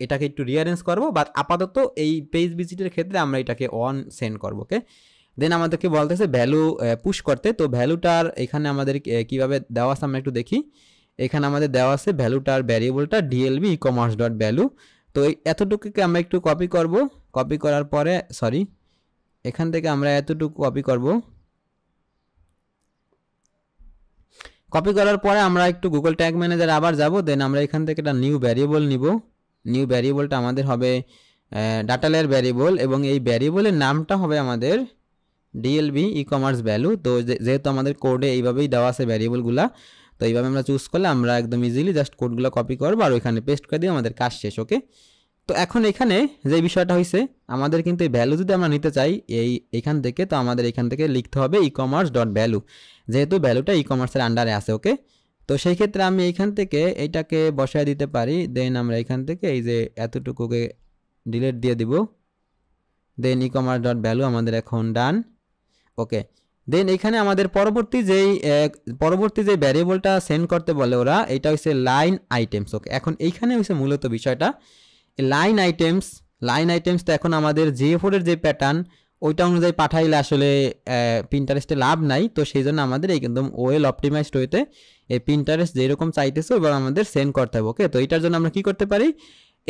এটাকে একটু রিঅ্যারেঞ্জ করবো। বাট আপাতত এই পেজ ভিজিটের ক্ষেত্রে আমরা এটাকে অন সেন্ড করবো। ওকে, দেন আমাদেরকে বলতেছে ভ্যালু পুশ করতে। তো ভ্যালুটার এখানে আমাদের কিভাবে দেওয়া আছে আমরা একটু দেখি। এখানে আমাদের দেওয়া আছে ভ্যালুটার ভ্যারিয়েবলটা DLV e commerce dot value. তো এই এতটুকুকে আমরা একটু কপি করব, কপি করার পরে এখান থেকে আমরা এতটুকু কপি করব। কপি করার পরে আমরা একটু গুগল ট্যাগ ম্যানেজার আবার যাব, দেন আমরা এখান থেকে একটা নিউ ভ্যারিয়েবল নিব। নিউ ভ্যারিয়েবলটা আমাদের হবে ডাটা লেয়ার ভ্যারিয়েবল, এবং এই ভ্যারিয়েবলের নামটা হবে আমাদের ডিএলবি ই কমার্স ভ্যালু। তো যেহেতু আমাদের কোডে এইভাবেই দেওয়া আছে ভ্যারিয়েবলগুলা, তো এইভাবে আমরা চুজ করলে আমরা একদম ইজিলি জাস্ট কোডগুলো কপি করবো আর ওইখানে পেস্ট করে দিয়ে আমাদের কাজ শেষ। ওকে, তো এখন এখানে যে বিষয়টা হয়েছে আমাদের কিন্তু এই ভ্যালু যদি আমরা নিতে চাই এইখান থেকে, তো আমাদের এখান থেকে লিখতে হবে ই কমার্স ডট ভ্যালু, যেহেতু ভ্যালুটা ই কমার্সের আন্ডারে আছে। ওকে, তো সেই ক্ষেত্রে আমি এইখান থেকে এইটাকে বসায় দিতে পারি। দেন আমরা এখান থেকে এই যে এতটুকুকে ডিলিট দিয়ে দিব, দেন ই কমার্স ডট ভ্যালু আমাদের এখন ডান। ওকে, দেন এখানে আমাদের পরবর্তী যে ভ্যারিয়েবলটা সেন্ড করতে বলে ওরা, এটা হচ্ছে লাইন আইটেমস। ওকে, এখন এইখানে হচ্ছে মূলত বিষয়টা লাইন আইটেমস। তো এখন আমাদের GA4 এর যে প্যাটার্ন ওইটা অনুযায়ী পাঠাইলে আসলে পিন্টারেস্টে লাভ নাই, তো সেই জন্য আমাদের একদম ওয়েল অপটিমাইজড হইতে এই পিন্টারেস্ট যেরকম চাইতেছে ওইভাবে আমাদের সেন্ড করতে হবে। ওকে, তো এইটার জন্য আমরা কি করতে পারি,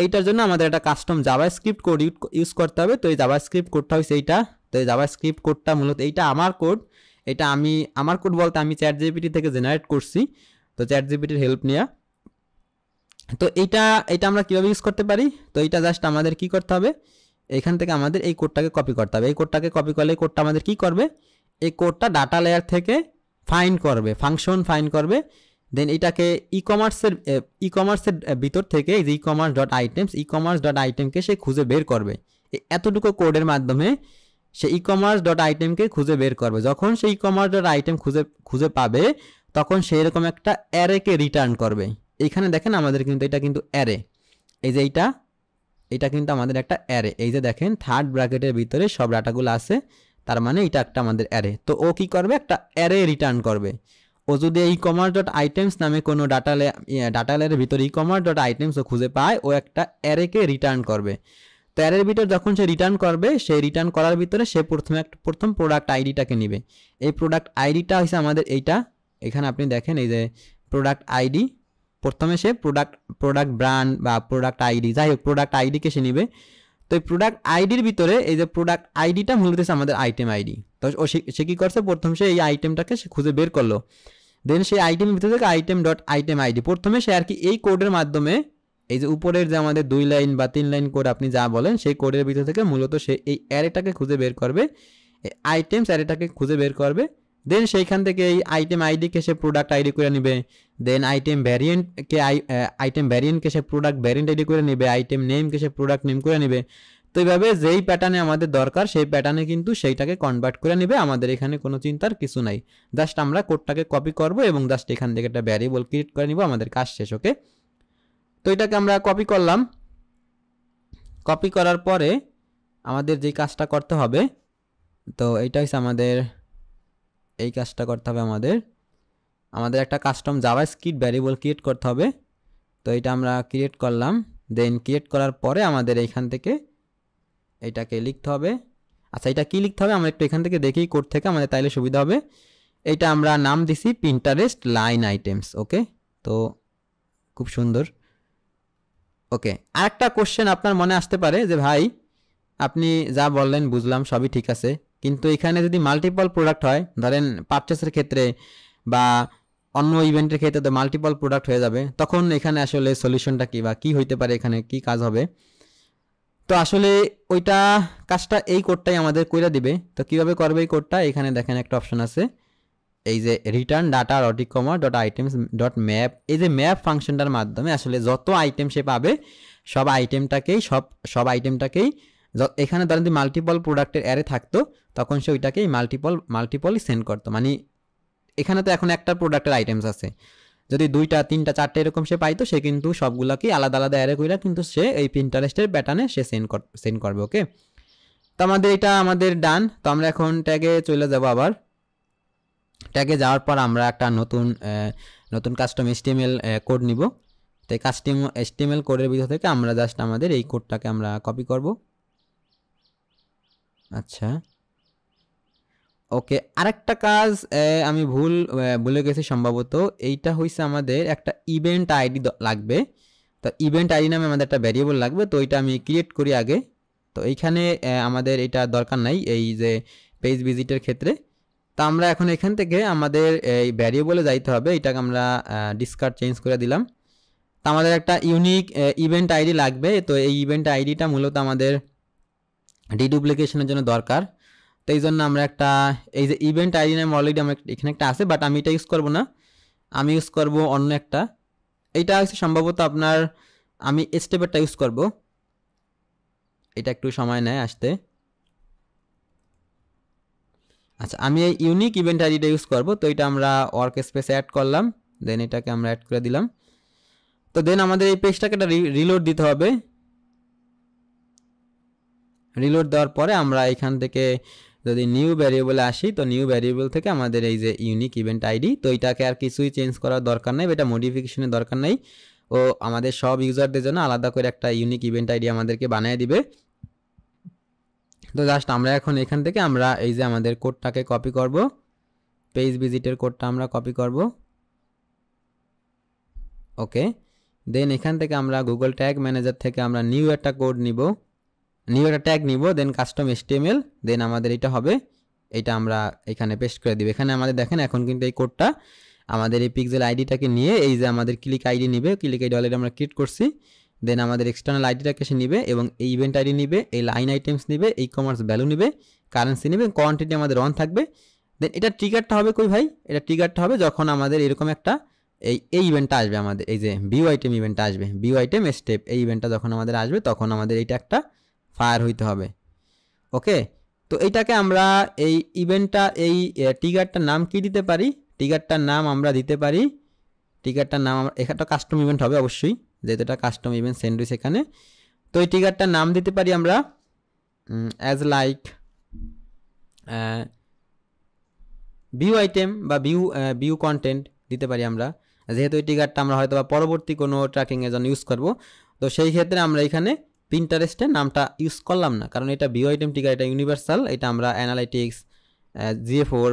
এইটার জন্য আমাদের একটা কাস্টম জাভাস্ক্রিপ্ট কোড ইউজ করতে হবে। তো এই জাভাস্ক্রিপ্ট কোডটা হচ্ছে এইটা। তো এই জাভাস্ক্রিপ্ট কোডটা মূলত এইটা আমার কোড, এটা আমার কোড বলতে আমি চ্যাটজিপিটি থেকে জেনারেট করছি, তো চ্যাটজিপিটির হেল্প নেওয়া। তো এইটা আমরা কিভাবে ইউজ করতে পারি, তো এইটা জাস্ট আমাদের কি করতে হবে, এখান থেকে আমাদের এই কোডটাকে কপি করতে হবে। এই কোডটাকে কপি করলে এই কোডটা আমাদের কি করবে, এই কোডটা ডাটা লেয়ার থেকে ফাইন্ড করবে, ফাংশন ফাইন্ড করবে। দেন এটাকে ই কমার্সের ভিতর থেকে এই যে ই কমার্স ডট আইটেমকে সে খুঁজে বের করবে। এতটুকু কোডের মাধ্যমে সে ই কমার্স ডট আইটেমকে খুঁজে বের করবে। যখন সে ই কমার্স ডট আইটেম খুঁজে পাবে তখন সে এরকম একটা অ্যারেকে রিটার্ন করবে। এইখানে দেখেন আমাদের কিন্তু এটা কিন্তু অ্যারে, এই যে এটা কিন্তু আমাদের একটা অ্যারে। এই যে দেখেন থার্ড ব্র্যাকেটের ভিতরে সব ডাটাগুলো আছে, তার মানে এটা একটা আমাদের অ্যারে। তো ও কি করবে, একটা অ্যারে রিটার্ন করবে। ও যদি ই কমার্স ডট আইটেমস নামে কোনো ডাটা লেয়ারের ভিতরে ই কমার্স ডট আইটেমস ও খুঁজে পায়, ও একটা অ্যারেকে রিটার্ন করবে। তো অ্যারের ভিতর যখন সে রিটার্ন করবে, সেই রিটার্ন করার ভিতরে সে প্রথম প্রোডাক্ট আইডিটাকে নিবে। এই প্রোডাক্ট আইডিটা হচ্ছে আমাদের এইটা, এখানে আপনি দেখেন এই যে প্রোডাক্ট আইডি, প্রথমে সে প্রোডাক্ট ব্র্যান্ড বা প্রোডাক্ট আইডি, যাই হোক প্রোডাক্ট আইডিকে সে নিবে। তো এই প্রোডাক্ট আইডির ভিতরে এই যে প্রোডাক্ট আইডিটা মূলত হচ্ছে আমাদের আইটেম আইডি। তো সে কি করছে, প্রথম সে এই আইটেমটাকে সে খুঁজে বের করলো, দেন সেই আইটেমের ভিতর থেকে আইটেম ডট আইটেম আইডি প্রথমে সে আর কি এই কোডের মাধ্যমে এই যে উপরের যে আমাদের 2 লাইন বা 3 লাইন কোড আপনি যা বলেন সেই কোডের ভিতর থেকে মূলত সে এই অ্যারেটাকে খুঁজে বের করবে, এই আইটেমস অ্যারেটাকে খুঁজে বের করবে। দেন সেইখান থেকে এই আইটেম আইডিকে সে প্রোডাক্ট আইডি করে নেবে, দেন আইটেম ভ্যারিয়েন্টকে আইটেম ভ্যারিয়েন্টকে সে প্রোডাক্ট ভ্যারিয়েন্ট আইডি করে নেবে, আইটেম নেমকে সে প্রোডাক্ট নেম করে নেবে। তো এইভাবে যেই প্যাটার্নে আমাদের দরকার সেই প্যাটার্নে কিন্তু সেইটাকে কনভার্ট করে নেবে। আমাদের এখানে কোনো চিন্তার কিছু নাই, জাস্ট আমরা কোডটাকে কপি করব এবং জাস্ট এখান থেকে একটা ভ্যারিয়েবল ক্রিয়েট করে নিব, আমাদের কাজ শেষ। ওকে, তো এটাকে আমরা কপি করলাম। কপি করার পরে আমাদের যেই কাজটা করতে হবে, তো এইটা হচ্ছে আমাদের এই কাজটা করতে হবে, আমাদের একটা কাস্টম জাভাস্ক্রিপ্ট ভ্যারিয়েবল ক্রিয়েট করতে হবে। তো এটা আমরা ক্রিয়েট করলাম। দেন ক্রিয়েট করার পরে আমাদের এইখান থেকে এটাকে লিখতে হবে। আচ্ছা, এটা কি লিখতে হবে আমরা একটু এখান থেকে দেখি কোড থেকে, আমাদের তাইলে সুবিধা হবে। এইটা আমরা নাম দিছি পিন্টারেস্ট লাইন আইটেমস। ওকে, তো খুব সুন্দর। ওকে, আরেকটা কোশ্চেন আপনার মনে আসতে পারে যে ভাই আপনি যা বললেন বুঝলাম, সবই ঠিক আছে, কিন্তু এখানে যদি মাল্টিপল প্রোডাক্ট হয়, ধরেন পারচেসের ক্ষেত্রে বা অন্য ইভেন্টের ক্ষেত্রে তো মাল্টিপল প্রোডাক্ট হয়ে যাবে, তখন এখানে আসলে সলিউশনটা কি বা কি হইতে পারে, এখানে কি কাজ হবে? তো আসলে ওইটা কাজটা এই কোডটাই আমাদের কইরা দিবে। তো কিভাবে করবে এই কোডটা, এখানে দেখেন একটা অপশন আছে, এই যে রিটার্ন ডাটা রটিকমা ডট আইটেমস ডট ম্যাপ, এই যে ম্যাপ ফাংশনটার মাধ্যমে আসলে যত আইটেম সে পাবে সব আইটেমটাকেই এখানে ধরেন যদি মাল্টিপল প্রোডাক্টের অ্যারে থাকতো তখন সে ওইটাকেই মাল্টিপলই সেন্ড করতো। মানে এখানে তো এখন একটা প্রোডাক্টের আইটেমস আছে, যদি 2টা 3টা 4টা এরকম সে পাইতো, সে কিন্তু সবগুলাকেই আলাদা আলাদা অ্যারে কইরা কিন্তু সে এই পিন্টারেস্টের প্যাটার্নে সে সেন্ড করবে। ওকে, তো আমাদের ডান। তো আমরা এখন ট্যাগে চলে যাব। আবার ট্যাগে যাওয়ার পর আমরা একটা নতুন কাস্টম HTML কোড নিব। তো এই কাস্টম HTML কোডের ভিতর থেকে আমরা জাস্ট আমাদের এই কোডটাকে আমরা কপি করব। আচ্ছা, ওকে, আরেকটা কাজ আমি ভুলে গেছি সম্ভবত, এইটা হইছে আমাদের একটা ইভেন্ট আইডি লাগবে। তো ইভেন্ট আইডি নামে আমাদের একটা ভ্যারিয়েবল লাগবে, তো এটা আমি ক্রিয়েট করি আগে। তো এইখানে আমাদের এটা দরকার নাই এই যে পেজ ভিজিটের ক্ষেত্রে। তো আমরা এখন এখান থেকে আমাদের এই ভ্যারিয়েবলে যাইতে হবে, এটাকে আমরা ডিসকার্ড চেঞ্জ করে দিলাম। তো আমাদের একটা ইউনিক ইভেন্ট আইডি লাগবে। তো এই ইভেন্ট আইডিটা মূলত আমাদের ডিডুপ্লিকেশনের জন্য দরকার। তো এই জন্য আমরা একটা এই যে ইভেন্ট আইডি নাম অলরেডি আমরা এখানে একটা আছে, বাট আমি এটা ইউজ করব না, আমি ইউজ করব অন্য একটা। এইটা হচ্ছে সম্ভবত আপনার, আমি স্টেপেরটা ইউজ করব, এটা একটু সময় নেয় আসতে। আচ্ছা, আমি এই ইউনিক ইভেন্ট আইডিটা ইউজ করব। তো এটা আমরা ওয়ার্ক স্পেসে অ্যাড করলাম, দেন এটাকে আমরা অ্যাড করে দিলাম। তো দেন আমাদের এই পেজটাকে একটা রিলোড দিতে হবে। রিলোড দেওয়ার পরে আমরা এখান থেকে যদি নিউ ভ্যারিয়েবলে আসি, তো নিউ ভ্যারিয়েবল থেকে আমাদের এই যে ইউনিক ইভেন্ট আইডি, তো এটাকে আর কিছুই চেঞ্জ করার দরকার নেই, এটা মডিফিকেশনের দরকার নেই। ও আমাদের সব ইউজারদের জন্য আলাদা করে একটা ইউনিক ইভেন্ট আইডি আমাদেরকে বানিয়ে দিবে। তো জাস্ট আমরা এখন এখান থেকে আমরা এই যে আমাদের কোডটাকে কপি করব, পেজ ভিজিটের কোডটা আমরা কপি করব। ওকে, দেন এখান থেকে আমরা গুগল ট্যাগ ম্যানেজার থেকে আমরা নিউ একটা ট্যাগ নিব, দেন কাস্টম HTML, দেন আমাদের এটা হবে, এটা আমরা এখানে পেস্ট করে দিব। এখানে আমাদের দেখেন এখন কিন্তু এই কোডটা আমাদের এই পিক্সেল আইডিটাকে নিয়ে এই যে আমাদের ক্লিক আইডি নিবে, ক্লিক আইডি অলরেডি আমরা ক্রিয়েট করছি, দেন আমাদের এক্সটার্নাল আইডিটাকে সে নিবে এবং এই ইভেন্ট আইডি নিবে, এই লাইন আইটেমস নিবে, এই কমার্স ভ্যালু নিবে, কারেন্সি নিবে, কোয়ান্টিটি আমাদের অন থাকবে। দেন এটা ট্রিগারটা হবে কই ভাই, এটা ট্রিগারটা হবে যখন আমাদের এরকম একটা এই ইভেন্টটা আসবে, আমাদের এই যে ভিউ আইটেম ইভেন্টটা আসবে, ভিউ আইটেম স্টেপ, এই ইভেন্টটা যখন আমাদের আসবে তখন আমাদের এইটা একটা ফায়ার হইতে হবে। ওকে, তো এইটাকে আমরা এই ইভেন্টটা এই ট্রিগারটার নাম কি দিতে পারি, ট্রিগারটার নাম আমরা দিতে পারি, ট্রিগারটার নাম একটা কাস্টম ইভেন্ট হবে অবশ্যই, যেহেতু এটা কাস্টম ইভেন্ট সেন্ড হয়েছে এখানে। তো এই ট্রিগারটার নাম দিতে পারি আমরা অ্যাজ লাইক ভিউ আইটেম বা ভিউ কন্টেন্ট দিতে পারি আমরা, যেহেতু এই ট্রিগারটা আমরা হয়তো বা পরবর্তী কোনো ট্র্যাকিংয়ের জন্য ইউজ করব। তো সেই ক্ষেত্রে আমরা এখানে পিন্টারেস্টের নামটা ইউজ করলাম না, কারণ এটা ভিউ আইটেম ট্রিগার, এটা ইউনিভার্সাল, এটা আমরা অ্যানালাইটিক্স GA4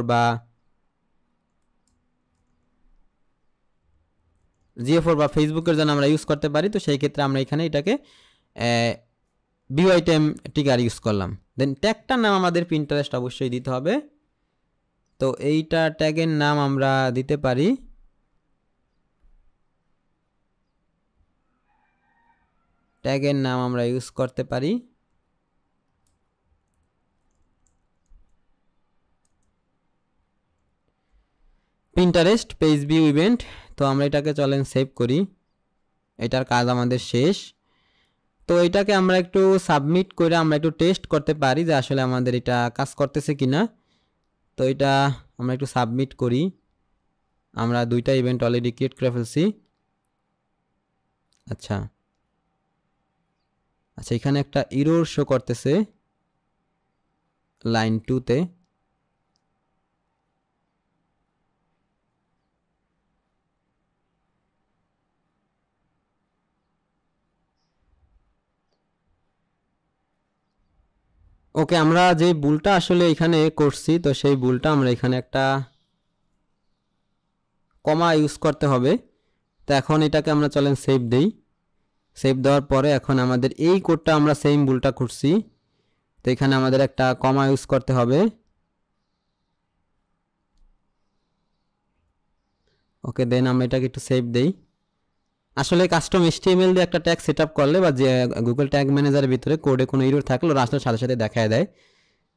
বা ফেসবুকের জন্য আমরা ইউজ করতে পারি। তো সেই ক্ষেত্রে আমরা এখানে এটাকে ভিউ আইটেম ট্রিগার ইউজ করলাম। দেন ট্যাগটার নাম আমাদের পিন্টারেস্ট অবশ্যই দিতে হবে। তো এইটা ট্যাগের নাম আমরা দিতে পারি ট্যাগের নাম আমরা ইউজ করতে পারি পিন্টারেস্ট পেজ ভিউ ইভেন্ট। তো আমরা এটাকে চলেন সেভ করি, এটার কাজ আমাদের শেষ। তো এটাকে আমরা একটু সাবমিট করে আমরা একটু টেস্ট করতে পারি যে আসলে আমাদের এটা কাজ করতেছে কিনা। তো এটা আমরা একটু সাবমিট করি, আমরা 2টা ইভেন্ট অলরেডি ক্রিয়েট করে ফেলছি। আচ্ছা আচ্ছা, এখানে একটা এরর শো করতেছে লাইন 2তে। ওকে, আমরা যে ভুলটা আসলে এখানে করছি, তো সেই ভুলটা আমরা এখানে একটা কমা ইউজ করতে হবে। তো এখন এটাকে আমরা চলেন সেভ দেই। সেভ দেওয়ার পরে এখন আমাদের এই কোডটা আমরা সেম ভুলটা করছি, তো এখানে আমাদের একটা কমা ইউজ করতে হবে। ওকে, দেন আমরা এটাকে একটু সেভ দেই। আসলে কাস্টম HTML দিয়ে একটা ট্যাগ সেট আপ করলে বা যে গুগল ট্যাগ ম্যানেজারের ভিতরে কোডে কোনো এরর থাকলে ওরা আসলে সাথে সাথে দেখায় দেয়।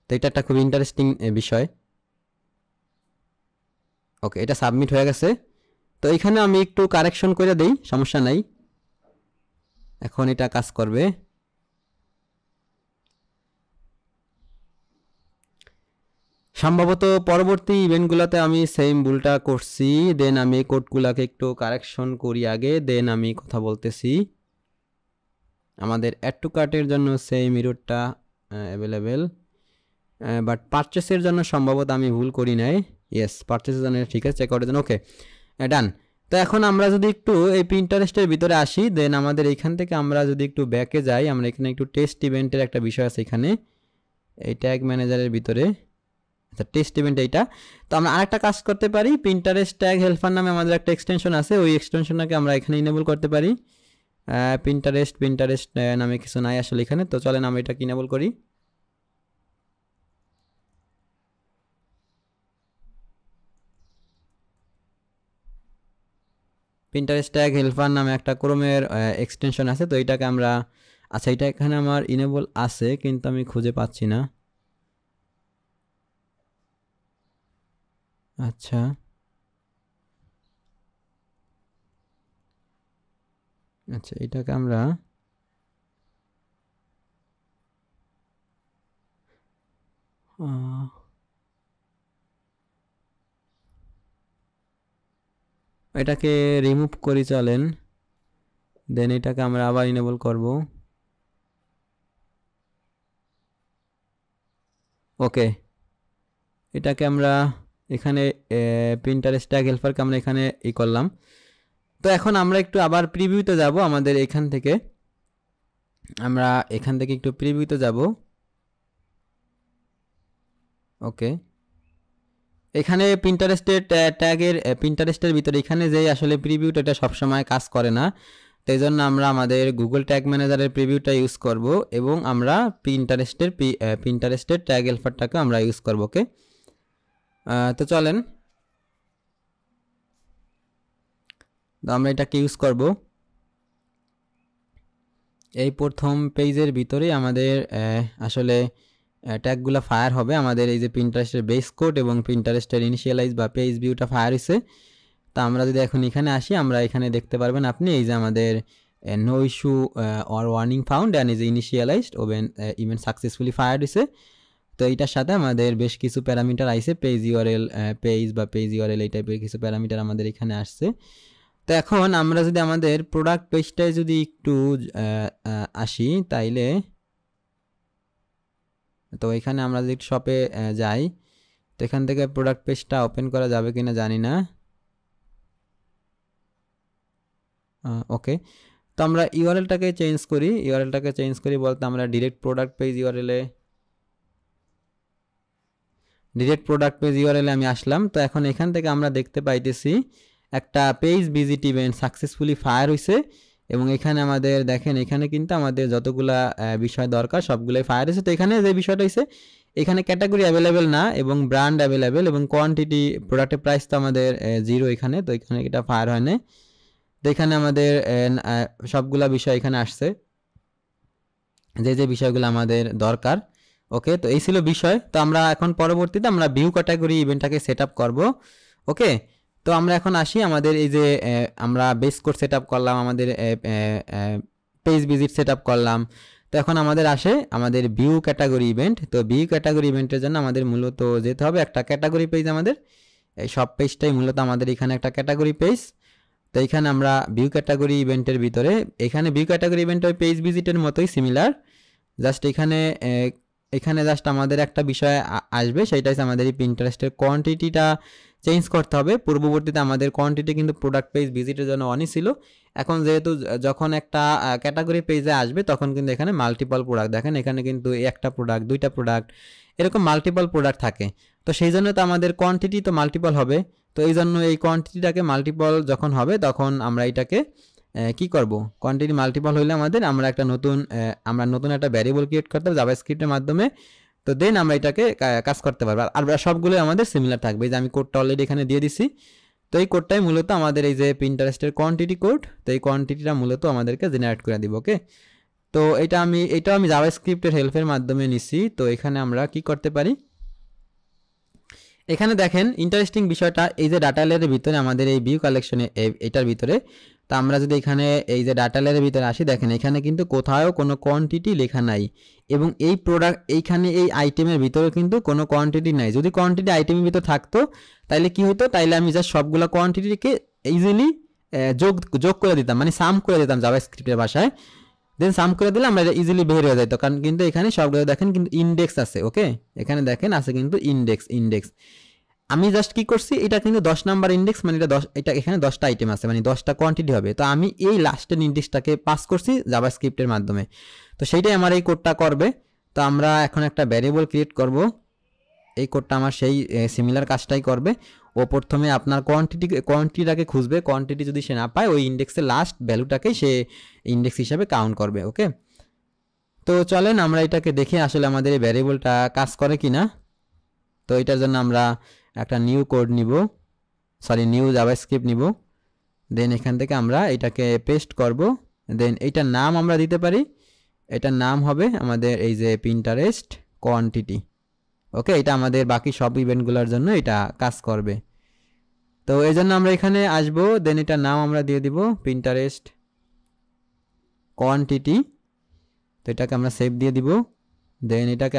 তো এটা একটা খুব ইন্টারেস্টিং বিষয়। ওকে, এটা সাবমিট হয়ে গেছে। তো এখানে আমি একটু কারেকশন করে দেই, সমস্যা নাই, এখন এটা কাজ করবে। সম্ভবত পরবর্তী ইভেন্টগুলোতে আমি সেম ভুলটা করছি। দেন আমি কোডগুলোকে একটু কারেকশন করি আগে, দেন আমি কথা বলতেছি। আমাদের অ্যাড টু কার্টের জন্য সেম এররটা অ্যাভেলেবেল, বাট পারচেসের জন্য সম্ভবত আমি ভুল করি নাই। ইয়েস, পারচেসের জন্য ঠিক আছে, চেক আউটের জন্য ওকে ডান। তো এখন আমরা যদি একটু এই পিন্টারেস্টের ভিতরে আসি, দেন আমাদের এইখান থেকে আমরা যদি একটু ব্যাকে যাই, আমরা এখানে একটু টেস্ট ইভেন্টের একটা বিষয় আছে এখানে এই ট্যাগ ম্যানেজারের ভিতরে। আচ্ছা, টেস্ট ইভেন্ট এইটা। তো আমরা আরেকটা কাজ করতে পারি, পিন্টারেস্ট ট্যাগ হেল্পার নামে আমাদের একটা এক্সটেনশন আছে, ওই এক্সটেনশনটাকে আমরা এখানে ইনেবল করতে পারি। পিন্টারেস্ট নামে কিছু নাই আসলে এখানে, তো চলেন আমরা এটাকে ইনেবল করি। পিন্টারেস্ট ট্যাগ হেল্পার নামে একটা ক্রোমের এক্সটেনশন আছে, তো এটাকে আমরা, আচ্ছা এটা এখানে আমার ইনেবল আছে কিন্তু আমি খুঁজে পাচ্ছি না। আচ্ছা আচ্ছা, এটাকে আমরা এটাকে রিমুভ করি চলেন, দেন এটাকে আমরা আবার ইনেবল করব। ওকে, এটাকে আমরা এখানে পিন্টারেস্ট ট্যাগ হেল্পারকে আমরা এখানে করলাম। তো এখন আমরা একটু আবার প্রিভিউতে যাব, আমাদের এখান থেকে আমরা এখান থেকে একটু প্রিভিউতে যাব। ওকে, এখানে পিন্টারেস্টের ট্যাগের পিন্টারেস্টের ভিতরে এখানে যে আসলে প্রিভিউটা এটা সবসময় কাজ করে না, তো এই জন্য আমরা আমাদের গুগল ট্যাগ ম্যানেজারের প্রিভিউটা ইউজ করব এবং আমরা পিন্টারেস্টের ট্যাগ হেল্পারটাকে আমরা ইউজ করব। ওকে, তো চলেন, তো আমরা এটাকে ইউজ করব। এই প্রথম পেজের ভিতরে আমাদের আসলে ট্যাগগুলো ফায়ার হবে। আমাদের এই যে পিন্টারেস্টের বেস কোড এবং পিন্টারেস্টের ইনিশিয়ালাইজ বা পেজ ভিউটা ফায়ার হয়েছে। তা আমরা যদি এখন এখানে আসি, আমরা এখানে দেখতে পারবেন আপনি এই যে আমাদের no issue or warning found and is initialized oven event successfully fire হয়েছে। তো এইটার সাথে আমাদের বেশ কিছু প্যারামিটার আইছে, পেজ ইউআরএল এই টাইপের কিছু প্যারামিটার আমাদের এখানে আসছে। তো এখন আমরা যদি আমাদের প্রোডাক্ট পেজটায় যদি একটু আসি, তাইলে তো এখানে আমরা যদি শপে যাই, তো এখান থেকে প্রোডাক্ট পেজটা ওপেন করা যাবে কিনা জানি না। ওকে, তো আমরা ইউআরএলটাকে চেঞ্জ করি বলতে আমরা ডিরেক্ট প্রোডাক্ট পেজ ইউআরএলে আমি আসলাম। তো এখন এখান থেকে আমরা দেখতে পাইতেছি একটা page visit event successfully fire হয়েছে এবং এখানে আমাদের দেখেন এখানে কিন্তু আমাদের যতগুলা বিষয় দরকার সবগুলোই ফায়ার আছে। তো এখানে যে বিষয়টা হচ্ছে এখানে ক্যাটাগরি অ্যাভেলেবেল না এবং ব্র্যান্ড অ্যাভেলেবেল এবং কোয়ান্টিটি প্রোডাক্টের প্রাইস তো আমাদের 0 এখানে, তো এখানে এটা ফায়ার হয় না। তো এখানে আমাদের সবগুলা বিষয় এখানে আসছে, যে বিষয়গুলো আমাদের দরকার। ওকে, তো এই ছিল বিষয়। তো আমরা এখন পরবর্তীতে আমরা ভিউ ক্যাটাগরি ইভেন্টটাকে সেট আপ করবো। ওকে, তো আমরা এখন আসি আমাদের এই যে আমরা বেস কোড সেট আপ করলাম, আমাদের পেজ ভিজিট সেট আপ করলাম। তো এখন আমাদের আসে আমাদের ভিউ ক্যাটাগরি ইভেন্ট। তো ভিউ ক্যাটাগরি ইভেন্টের জন্য আমাদের মূলত যেতে হবে একটা ক্যাটাগরি পেজ। আমাদের এই সব পেজটাই মূলত আমাদের এখানে একটা ক্যাটাগরি পেজ। তো এখানে আমরা ভিউ ক্যাটাগরি ইভেন্টের ভিতরে এখানে ভিউ ক্যাটাগরি ইভেন্ট ওই পেজ ভিজিটের মতোই সিমিলার, জাস্ট এখানে জাস্ট আমাদের একটা বিষয় আসবে, সেটা হচ্ছে আমাদের এই পিন্টারেস্টের কোয়ান্টিটিটা চেঞ্জ করতে হবে। পূর্ববর্তীতে আমাদের কোয়ান্টিটি কিন্তু প্রোডাক্ট পেজ ভিজিটের জন্য অনই ছিল। এখন যেহেতু যখন একটা ক্যাটাগরি পেজে আসবে তখন কিন্তু এখানে মাল্টিপল প্রোডাক্ট, দেখেন এখানে কিন্তু একটা প্রোডাক্ট, দুইটা প্রোডাক্ট, এরকম মাল্টিপল প্রোডাক্ট থাকে। তো সেই জন্য তো আমাদের কোয়ান্টিটি তো মাল্টিপল হবে। তো এই জন্য এই কোয়ান্টিটিটাকে মাল্টিপল যখন হবে তখন আমরা এটাকে কি করব, কোয়ান্টিটি মাল্টিপল হইলে আমরা একটা নতুন একটা ভ্যারিয়েবল ক্রিয়েট করতে হবে জাভাস্ক্রিপ্টের মাধ্যমে। তো দেন আমরা এটাকে কাজ করতে পারবো। আর সবগুলো আমাদের সিমিলার থাকবে। এই যে আমি কোডটা অলরেডি এখানে দিয়ে দিছি। তো এই কোডটাই মূলত আমাদের এই যে পিন্টারেস্টের কোয়ান্টিটি কোড। তো এই কোয়ান্টিটিটা মূলত আমাদেরকে জেনারেট করে দিব। ওকে, তো এটাও আমি জাভাস্ক্রিপ্টের হেল্পের মাধ্যমে নিছি। তো এখানে আমরা কি করতে পারি, এখানে দেখেন ইন্টারেস্টিং বিষয়টা, এই যে ডাটা লেয়ারের ভিতরে আমাদের এই ভিউ কালেকশনে এটার ভিতরে, তো আমরা যদি এখানে এই যে ডাটা লেয়ারের ভিতরে আসি, দেখেন এখানে কিন্তু কোথাও কোনো কোয়ান্টিটি লেখা নাই এবং এই প্রোডাক্ট এইখানে এই আইটেমের ভিতরে কিন্তু কোনো কোয়ান্টিটি নাই। যদি কোয়ান্টিটি আইটেমের ভিতরে থাকতো তাইলে কি হতো, তাইলে আমি জাস্ট সবগুলো কোয়ান্টিটিকে ইজিলি যোগ করে দিতাম, মানে সাম করে দিতাম জাভাস্ক্রিপ্টের ভাষায়। দেন সাম করে দিলে আমরা ইজিলি বের হয়ে যেত, কারণ কিন্তু এখানে সবগুলো দেখেন কিন্তু ইন্ডেক্স আছে। ওকে, এখানে দেখেন আছে কিন্তু ইন্ডেক্স। আমি জাস্ট কি করছি, এটা কিন্তু 10 নাম্বার ইন্ডেক্স, মানে এটা এখানে 10টা আইটেম আছে, মানে 10টা কোয়ান্টিটি হবে। তো আমি এই লাস্টের ইন্ডেক্সটাকে পাস করছি জাভাস্ক্রিপ্টের মাধ্যমে। তো সেইটাই আমার এই কোডটা করবে। তো আমরা এখন একটা ভ্যারিয়েবল ক্রিয়েট করব। এই কোডটা আমার সেই সিমিলার কাজটাই করবে। ও প্রথমে আপনার কোয়ান্টিটিটাকে খুঁজবে, কোয়ান্টিটি যদি সে না পায় ওই ইন্ডেক্সের লাস্ট ভ্যালুটাকেই সে ইন্ডেক্স হিসাবে কাউন্ট করবে। ওকে, তো চলেন আমরা এটাকে দেখে আসলে আমাদের এই ভ্যারিয়েবলটা কাজ করে কিনা। তো এটার জন্য আমরা একটা নিউ জাভাস্ক্রিপ্ট নিব। দেন এখান থেকে আমরা এটাকে পেস্ট করব। দেন এইটার নাম আমরা দিতে পারি, এটার নাম হবে আমাদের এই যে পিন্টারেস্ট কোয়ান্টিটি। ওকে, এটা আমাদের বাকি সব ইভেন্টগুলোর জন্য এটা কাজ করবে। তো এই জন্য আমরা এখানে আসবো, দেন এটার নাম আমরা দিয়ে দিব পিন্টারেস্ট কোয়ান্টিটি। তো এটাকে আমরা সেভ দিয়ে দিব। দেন এটাকে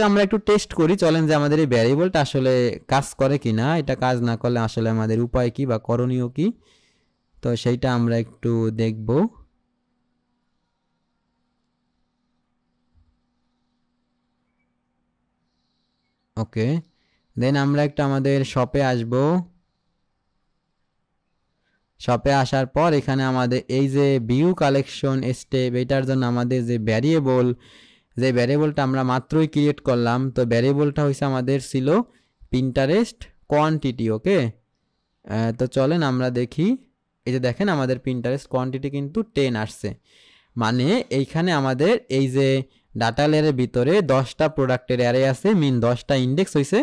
আমরা একটু টেস্ট করি, চলেন যে আমাদের এই ভ্যারিয়েবলটা আসলে কাজ করে কি না। এটা কাজ না করলে আসলে আমাদের উপায় কি বা করণীয় কি, তো সেইটা আমরা একটু দেখব। ওকে, দেন আমরা একটা আমাদের শপে আসব। শপে আসার পর এখানে আমাদের এই যে ভিউ কালেকশন স্টেপ, এটার জন্য আমাদের যে ভ্যারিয়েবলটা আমরা মাত্রই ক্রিয়েট করলাম, তো ভ্যারিয়েবলটা হয়েছে আমাদের ছিল পিন্টারেস্ট কোয়ান্টিটি। ওকে, তো চলেন আমরা দেখি। এই যে দেখেন আমাদের পিন্টারেস্ট কোয়ান্টিটি কিন্তু 10 আসছে, মানে এইখানে আমাদের এই যে ডাটা লেয়ারের ভিতরে 10টা প্রোডাক্টের অ্যারে আছে, মিন 10টা ইন্ডেক্স হয়েছে,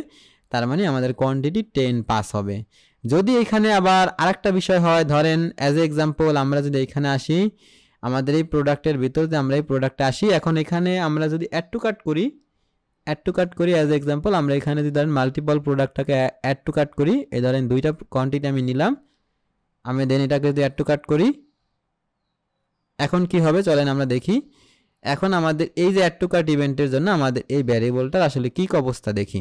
তার মানে আমাদের কোয়ান্টিটি 10 পাস হবে। যদি এখানে আবার আরেকটা বিষয় হয়, ধরেন অ্যাজ এ এক্সাম্পল আমরা যদি এখানে আসি, আমাদের এই প্রোডাক্টের ভিতর যে আমরা এই প্রোডাক্টে আসি, এখন এখানে আমরা যদি অ্যাড টু কাট করি অ্যাজ এ এক্সাম্পল, আমরা এখানে যদি ধরেন মাল্টিপল প্রোডাক্টটাকে অ্যাড টু কাট করি, এই ধরেন 2টা কোয়ান্টিটি আমি নিলাম, আমি দেন এটাকে যদি অ্যাড টু কাট করি, এখন কি হবে চলেন আমরা দেখি। এখন আমাদের এই যে অ্যাড টু কার্ট ইভেন্টের জন্য আমাদের এই ভ্যারিয়েবলটার আসলে কি অবস্থা দেখি।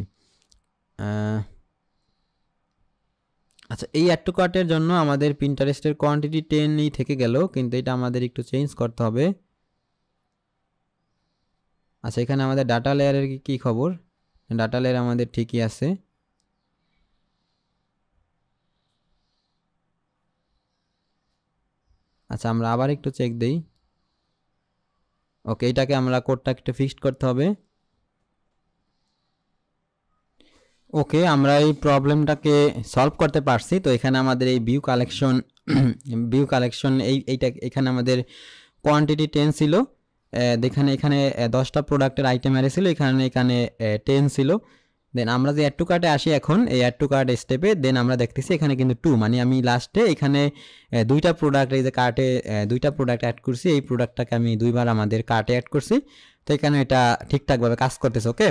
আচ্ছা, এই অ্যাড টু কার্টের জন্য আমাদের পিন্টারেস্টের কোয়ান্টিটি 10ই থেকে গেল, কিন্তু এটা আমাদের একটু চেঞ্জ করতে হবে। আচ্ছা, এখানে আমাদের ডাটা লেয়ারের কি খবর, ডাটা লেয়ার আমাদের ঠিকই আছে। আচ্ছা, আমরা আবার একটু চেক দেই। ওকে, এটাকে আমরা কোডটা একটু ফিক্সড করতে হবে। ওকে, আমরা এই প্রবলেমটাকে সলভ করতে পারছি। তো এখানে আমাদের এই ভিউ কালেকশন এইটা এখানে আমাদের কোয়ান্টিটি 10 ছিল। এখানে 10টা প্রোডাক্টের আইটেম অ্যারে ছিল, এখানে 10 ছিল। দেন আমরা যে অ্যাড টু কার্টে আসি এখন, এই অ্যাড টু কার্ট স্টেপে দেন আমরা দেখতেছি এখানে কিন্তু 2, মানে আমি লাস্টে এখানে দুইটা প্রোডাক্ট, এই যে কার্টে দুইটা প্রোডাক্ট অ্যাড করছি, এই প্রোডাক্টটাকে আমি দুইবার আমাদের কার্টে অ্যাড করছি। তো এখানে এটা ঠিকঠাকভাবে কাজ করতেছে। ওকে,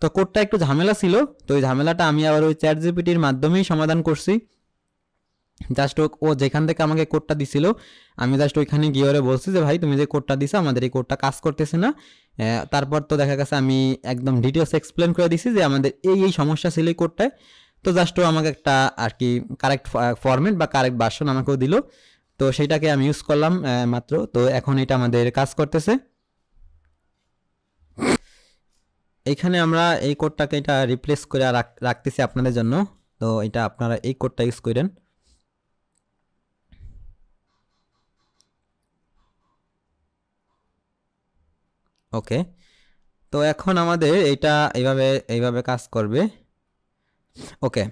তো কোডটা একটু ঝামেলা ছিল, তো ওই ঝামেলাটা আমি আবার ওই চ্যাট জিপিটির মাধ্যমেই সমাধান করছি। জাস্ট ও যেখান থেকে আমাকে কোডটা দিছিল, আমি জাস্ট ওইখানে গিয়ে ওরে বলছি যে ভাই তুমি যে কোডটা দিছো আমাদের এই কোডটা কাজ করতেছে না। তারপর তো দেখা গেছে আমি একদম ডিটেলস এক্সপ্লেন করে দিছি যে আমাদের এই সমস্যা ছিল এই কোডটায়। তো জাস্ট ও আমাকে একটা আর কি কারেক্ট ফরম্যাট বা কারেক্ট ভার্সন আমাকেও দিল, তো সেইটাকে আমি ইউজ করলাম মাত্র। তো এখন এটা আমাদের কাজ করতেছে। এইখানে আমরা এই কোডটাকে এটা রিপ্লেস করে রাখতেছি আপনাদের জন্য। তো এটা আপনারা এই কোডটা ইউজ করেন। ওকে, তো এখন আমাদের এটা এইভাবে কাজ করবে। ওকে,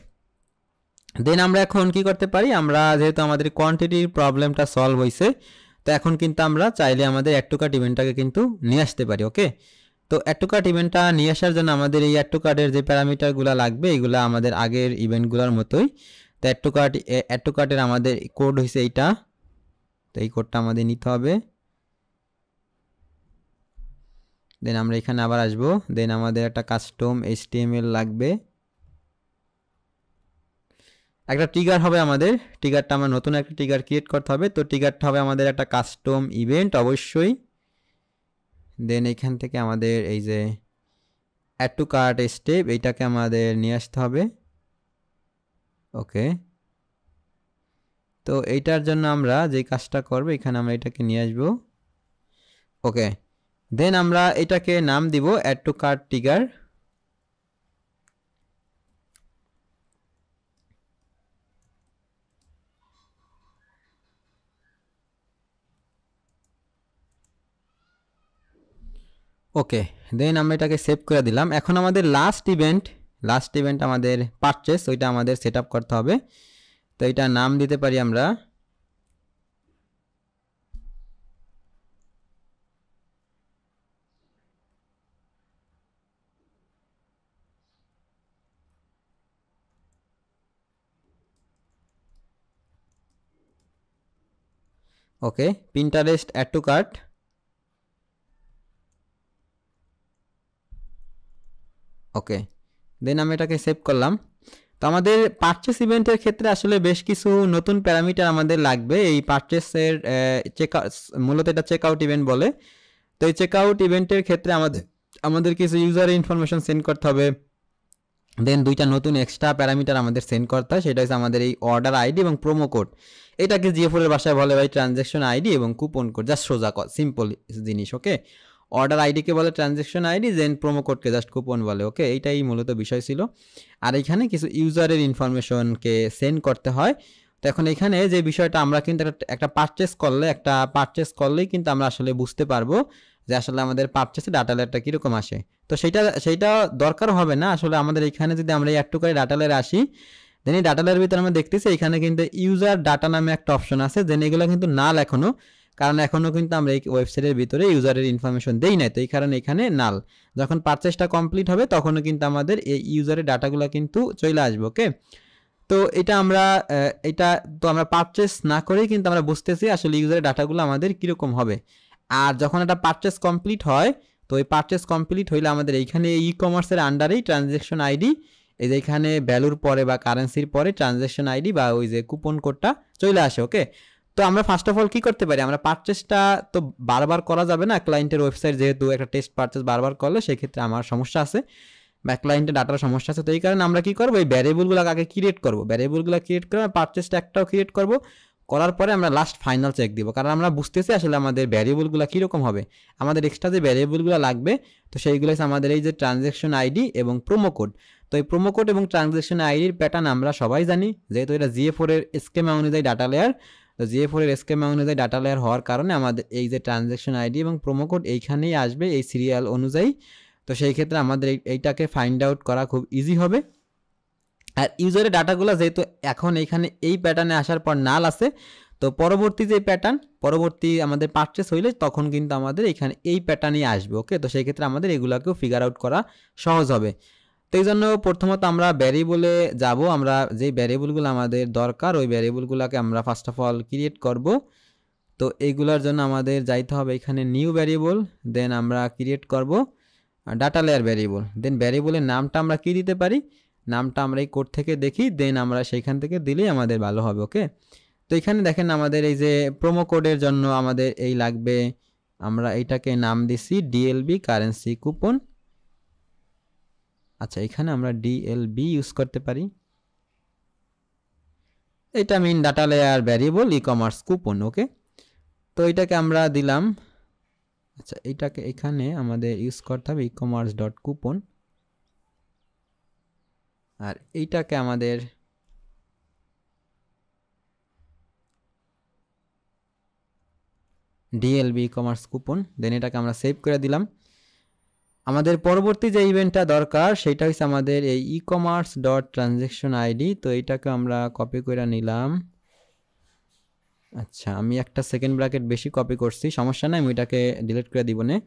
দেন আমরা এখন কি করতে পারি, আমরা যেহেতু আমাদের কোয়ান্টিটির প্রবলেমটা সলভ হয়েছে, তো এখন কিন্তু আমরা চাইলে আমাদের অ্যাড টু কার্ট ইভেন্টটাকে কিন্তু নিয়ে আসতে পারি। ওকে, তো অ্যাড টু কার্ট ইভেন্টটা নিয়ে আসার জন্য আমাদের এই অ্যাড টু কার্টের যে প্যারামিটারগুলো লাগবে এগুলো আমাদের আগের ইভেন্টগুলোর মতোই। তো অ্যাড টু কার্টের আমাদের কোড হয়েছে এইটা, তো এই কোডটা আমাদের নিতে হবে। দেন আমরা এখানে আবার আসবো, দেন আমাদের একটা কাস্টম HTML লাগবে, একটা ট্রিগার হবে আমাদের। ট্রিগারটা আমরা নতুন একটা ট্রিগার ক্রিয়েট করতে হবে। তো ট্রিগারটা হবে আমাদের একটা কাস্টম ইভেন্ট অবশ্যই। দেন এখান থেকে আমাদের এই যে অ্যাড টু কার্ট স্টেপ এইটাকে আমাদের নিয়ে আসতে হবে। ওকে, তো এইটার জন্য আমরা যে কাজটা করব এখানে আমরা এটাকে নিয়ে আসব। ওকে, দেন আমরা এটাকে নাম দিব অ্যাড টু কার্ট ট্রিগার। ওকে, দেন আমরা এটাকে সেভ করে দিলাম। এখন আমাদের লাস্ট ইভেন্ট আমাদের পারচেস, ওইটা আমাদের সেট আপ করতে হবে। তো এটা নাম দিতে পারি আমরা ওকে পিন্টারেস্ট অ্যাড টু কার্ট। ওকে, দেন আমি এটাকে সেভ করলাম। তো আমাদের পারচেস ইভেন্টের ক্ষেত্রে আসলে বেশ কিছু নতুন প্যারামিটার আমাদের লাগবে। এই পারচেসের মূলত এটা চেক আউট ইভেন্ট বলে। তো এই চেক আউট ইভেন্টের ক্ষেত্রে আমাদের কিছু ইউজার ইনফরমেশন সেন্ড করতে হবে। দেন দুইটা নতুন এক্সট্রা প্যারামিটার আমাদের সেন্ড করতে হয়, সেটা হচ্ছে আমাদের এই অর্ডার আইডি এবং প্রোমো কোড। এটাকে GA4 এর ভাষায় বলে ভাই ট্রানজ্যাকশন আইডি এবং কুপন কোড, জাস্ট সোজা সিম্পল জিনিস। ওকে, অর্ডার আইডিকে বলে ট্রানজ্যাকশন আইডি, দেন প্রোমো কোডকে জাস্ট কুপন বলে। ওকে, এইটাই মূলত বিষয় ছিল। আর এখানে কিছু ইউজারের ইনফরমেশনকে সেন্ড করতে হয়। তো এখন এখানে যে বিষয়টা আমরা কিন্তু একটা পারচেস করলেই কিন্তু আমরা আসলে বুঝতে পারবো যে আসলে আমাদের পারচেসে ডাটা লেয়ারটা কীরকম আসে। তো সেইটা দরকার হবে না আসলে। আমাদের এখানে যদি আমরা একটু করে ডাটা লেয়ারে আসি, দেন এই ডাটা লেয়ারের ভিতরে আমরা দেখতেছি এখানে কিন্তু ইউজার ডাটা নামে একটা অপশন আছে, দেন এগুলো কিন্তু নাল এখনও, কারণ এখনও কিন্তু আমরা এই ওয়েবসাইটের ভিতরে ইউজারের ইনফরমেশন দেই নাই। তো এই কারণে এখানে নাল। যখন পারচেসটা কমপ্লিট হবে তখনও কিন্তু আমাদের এই ইউজারের ডাটাগুলো কিন্তু চলে আসবে। ওকে, তো এটা তো আমরা পারচেস না করেই কিন্তু আমরা বুঝতেছি আসলে ইউজারের ডাটাগুলো আমাদের কীরকম হবে। আর যখন একটা পারচেস কমপ্লিট হয়, তো এই পারচেস কমপ্লিট হইলে আমাদের এইখানে ই কমার্সের আন্ডারেই ট্রানজ্যাকশন আইডি, এই যে এখানে ভ্যালুর পরে বা কারেন্সির পরে ট্রানজ্যাকশন আইডি বা ওই যে কুপন কোডটা চলে আসে। ওকে, তো আমরা ফার্স্ট অফ অল কী করতে পারি, আমরা পারচেসটা তো বারবার করা যাবে না, ক্লায়েন্টের ওয়েবসাইট যেহেতু একটা টেস্ট পারচেস বারবার করলে সেক্ষেত্রে আমার সমস্যা আছে বা ক্লায়েন্টের ডাটার সমস্যা আছে। তো এই কারণে আমরা কী করবো, এই ভ্যারিয়েবলগুলো আগে ক্রিয়েট করবো। ভ্যারিয়েবলগুলো ক্রিয়েট করে পারচেসটা একটাও ক্রিয়েট করবো, করার পরে আমরা লাস্ট ফাইনাল চেক দিব, কারণ আমরা বুঝতেছি আসলে আমাদের ভ্যারিয়েবলগুলো কীরকম হবে। আমাদের এক্সট্রা যে ভ্যারিয়েবলগুলো লাগবে তো সেইগুলো হচ্ছে আমাদের এই যে ট্রানজ্যাকশন আইডি এবং প্রোমো কোড। তো এই প্রোমো কোড এবং ট্রানজ্যাকশন আইডির প্যাটার্ন আমরা সবাই জানি, যেহেতু এটা GA4 এর স্কেমা অনুযায়ী ডাটা লেয়ার। তো GA4 এর স্কেমা অনুযায়ী ডাটা লেয়ার হওয়ার কারণে আমাদের এই যে ট্রানজ্যাকশন আইডি এবং প্রোমো কোড এইখানেই আসবে এই সিরিয়াল অনুযায়ী। তো সেই ক্ষেত্রে আমাদের এইটাকে ফাইন্ড আউট করা খুব ইজি হবে। আর ইউজারের ডাটাগুলো যেহেতু এখন এখানে এই প্যাটার্নে আসার পর নাল আছে, তো পরবর্তী যে প্যাটার্ন, পরবর্তী আমাদের পারচেস হইলে তখন কিন্তু আমাদের এখানে এই প্যাটার্নই আসবে। ওকে, তো সেই ক্ষেত্রে আমাদের এগুলোকেও ফিগার আউট করা সহজ হবে। তো এই জন্য প্রথমত আমরা ভ্যারিয়েবলে যাব, আমরা যেই ভ্যারিয়েবলগুলো আমাদের দরকার ওই ভ্যারিয়েবলগুলোকে আমরা ফার্স্ট অফ অল ক্রিয়েট করব। তো এইগুলোর জন্য আমাদের যাইতে হবে এখানে নিউ ভ্যারিয়েবল, দেন আমরা ক্রিয়েট করব ডাটা লেয়ার ভ্যারিয়েবল। দেন ভ্যারিয়েবলের নামটা আমরা কি দিতে পারি, নামটা আমরা এই কোড থেকে দেখি, দেন আমরা সেইখান থেকে দিলেই আমাদের ভালো হবে। ওকে, তো এখানে দেখেন আমাদের এই যে প্রোমো কোডের জন্য আমাদের এই লাগবে, আমরা এইটাকে নাম দিছি ডিএলবি কারেন্সি কুপন। আচ্ছা, এখানে আমরা ডিএলবি ইউজ করতে পারি, এটা mean data layer variable e commerce coupon. Okay, তো এটাকে আমরা দিলাম। আচ্ছা, এইটাকে এখানে আমাদের ইউজ করতে হবে ই কমার্স ডট কুপন, আর এইটাকে আমাদের ডিএলবি কমার্স কুপন, দেন এটাকে আমরা সেভ করে দিলাম। আমাদের পরবর্তী যে ইভেন্টটা দরকার সেটা হচ্ছে আমাদের এই ই কমার্স ডট ট্রানজ্যাকশন আইডি, তো এইটাকে আমরা কপি করে নিলাম। আচ্ছা, আমি একটা সেকেন্ড ব্র্যাকেট বেশি কপি করছি, সমস্যা নাই, আমি এটাকে ডিলিট করে দিব না।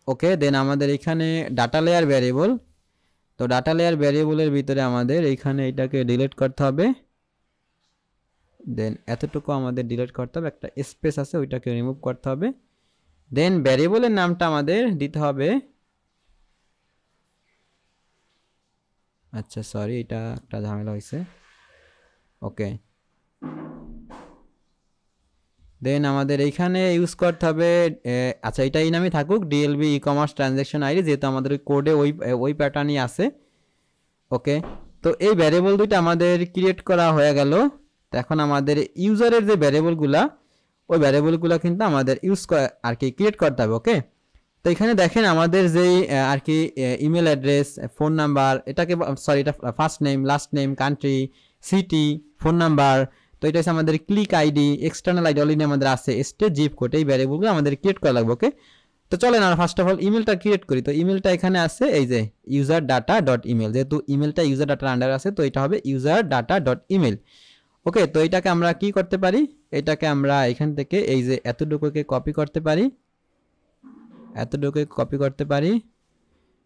ওকে, দেন আমাদের এখানে ডাটা লেয়ার ভ্যারিয়েবল, তো ডাটা লেয়ার ভ্যারিয়েবলের ভিতরে আমাদের এইখানে এটাকে ডিলিট করতে হবে, দেন এতটুকু আমাদের ডিলিট করতে হবে, একটা স্পেস আছে ওইটাকে রিমুভ করতে হবে। দেন ভ্যারিয়েবলের নামটা আমাদের দিতে হবে, আচ্ছা সরি এটা একটা ঝামেলা হয়েছে। ওকে, দেন আমাদের এইখানে ইউজ করতে হবে, আচ্ছা এটা এই নামই থাকুক DLB e commerce transaction ID, যেহেতু আমাদের কোডে ওই প্যাটার্নই আছে। ওকে, তো এই ভ্যারিয়েবল দুইটা আমাদের ক্রিয়েট করা হয়ে গেল। তো এখন আমাদের ইউজারের যে ভ্যারিয়েবলগুলা ওই ভ্যারিয়েবলগুলো কিন্তু আমাদের আর কি ক্রিয়েট করতে হবে। ওকে, তো এখানে দেখেন আমাদের যেই আর কি ইমেল অ্যাড্রেস, ফোন নাম্বার, এটাকে সরি এটা first name, last name, country, city, phone number, তো এটা হচ্ছে আমাদের click ID, external ID already আমাদের আছে, স্টেট, জিপ কোড, এই ভ্যারিয়েবলগুলো আমাদের ক্রিয়েট করা লাগবে। ওকে, তো চলেন আমরা ফার্স্ট অফ অল ইমেলটা ক্রিয়েট করি। তো ইমেলটা এখানে আছে এই যে ইউজার ডাটা ডট ইমেল, যেহেতু ইমেলটা ইউজার ডাটার আন্ডার আছে তো এটা হবে ইউজার ডাটা ডট ইমেল। ওকে, তো এটাকে আমরা কি করতে পারি, এটাকে আমরা এখান থেকে এই যে এতটুকুকে কপি করতে পারি, এতটুকুকে কপি করতে পারি,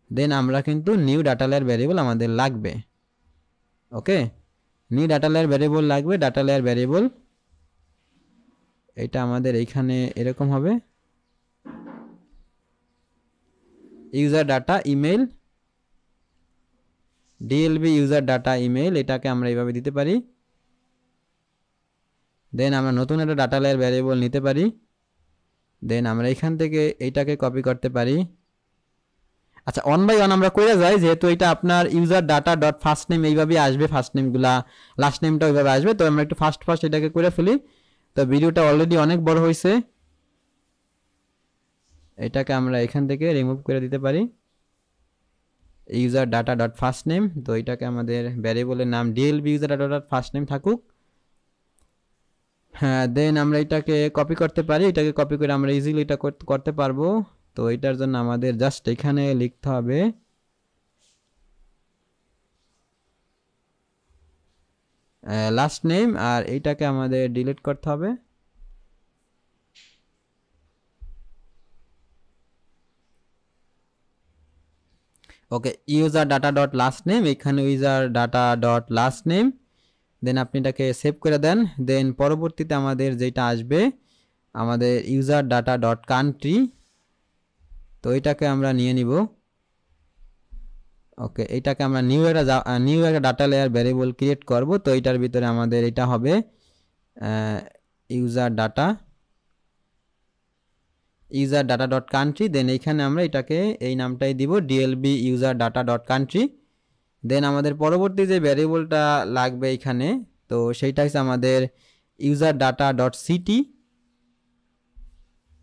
দেন আমরা কিন্তু নিউ ডাটা লেয়ার ভ্যারিয়েবল আমাদের লাগবে। ওকে, নিউ ডাটা লেয়ার ভ্যারিয়েবল লাগবে, ডাটা লেয়ার ভ্যারিয়েবল এটা আমাদের এইখানে এরকম হবে user data email, DLB user data email, এটাকে আমরা এইভাবে দিতে পারি। দেন আমরা নতুন একটা ডাটা লেয়ার ভ্যারিয়েবল নিতে পারি, দেন আমরা এখান থেকে এইটাকে কপি করতে পারি। আচ্ছা, ওয়ান বাই ওয়ান আমরা করে যাই, যেহেতু এটা আপনার user data dot first name এইভাবেই আসবে, ফার্স্ট নেমগুলা লাস্ট নেমটা ওইভাবে আসবে। তো আমরা একটু ফার্স্ট এটাকে করে ফেলি। তো ভিডিওটা অলরেডি অনেক বড় হয়েছে, এটাকে আমরা এখান থেকে রিমুভ করে দিতে পারি user data dot first name. তো এটাকে আমাদের ভ্যারিয়েবলের নাম DLB user data dot first name থাকুক। হ্যাঁ, দেন আমরা এটাকে কপি করতে পারি, এটাকে কপি করে আমরা ইজিলি এটা করতে পারবো। তো এটার জন্য আমাদের জাস্ট এখানে লিখতে হবে লাস্ট নেম, আর এইটাকে আমাদের ডিলিট করতে হবে। Okay, user data dot last name, এখানে user data dot last name, then আপনি এটাকে সেভ করে দেন। দেন পরবর্তীতে আমাদের যেটা আসবে আমাদের ইউজার ডাটা ডট কান্ট্রি, তো এটাকে আমরা নিয়ে নিব। ওকে, এইটাকে আমরা নিউ একটা ডাটা লেয়ার ভ্যারিয়েবল ক্রিয়েট করব। তো এটার ভিতরে আমাদের এটা হবে user data dot country, then এইখানে আমরা এটাকে এই নামটাই দিব DLV user data dot country. Then আমাদের পরবর্তী যে ভ্যারিয়েবলটা লাগবে এখানে, তো সেইটা হচ্ছে আমাদের ইউজার ডাটা ডট সিটি,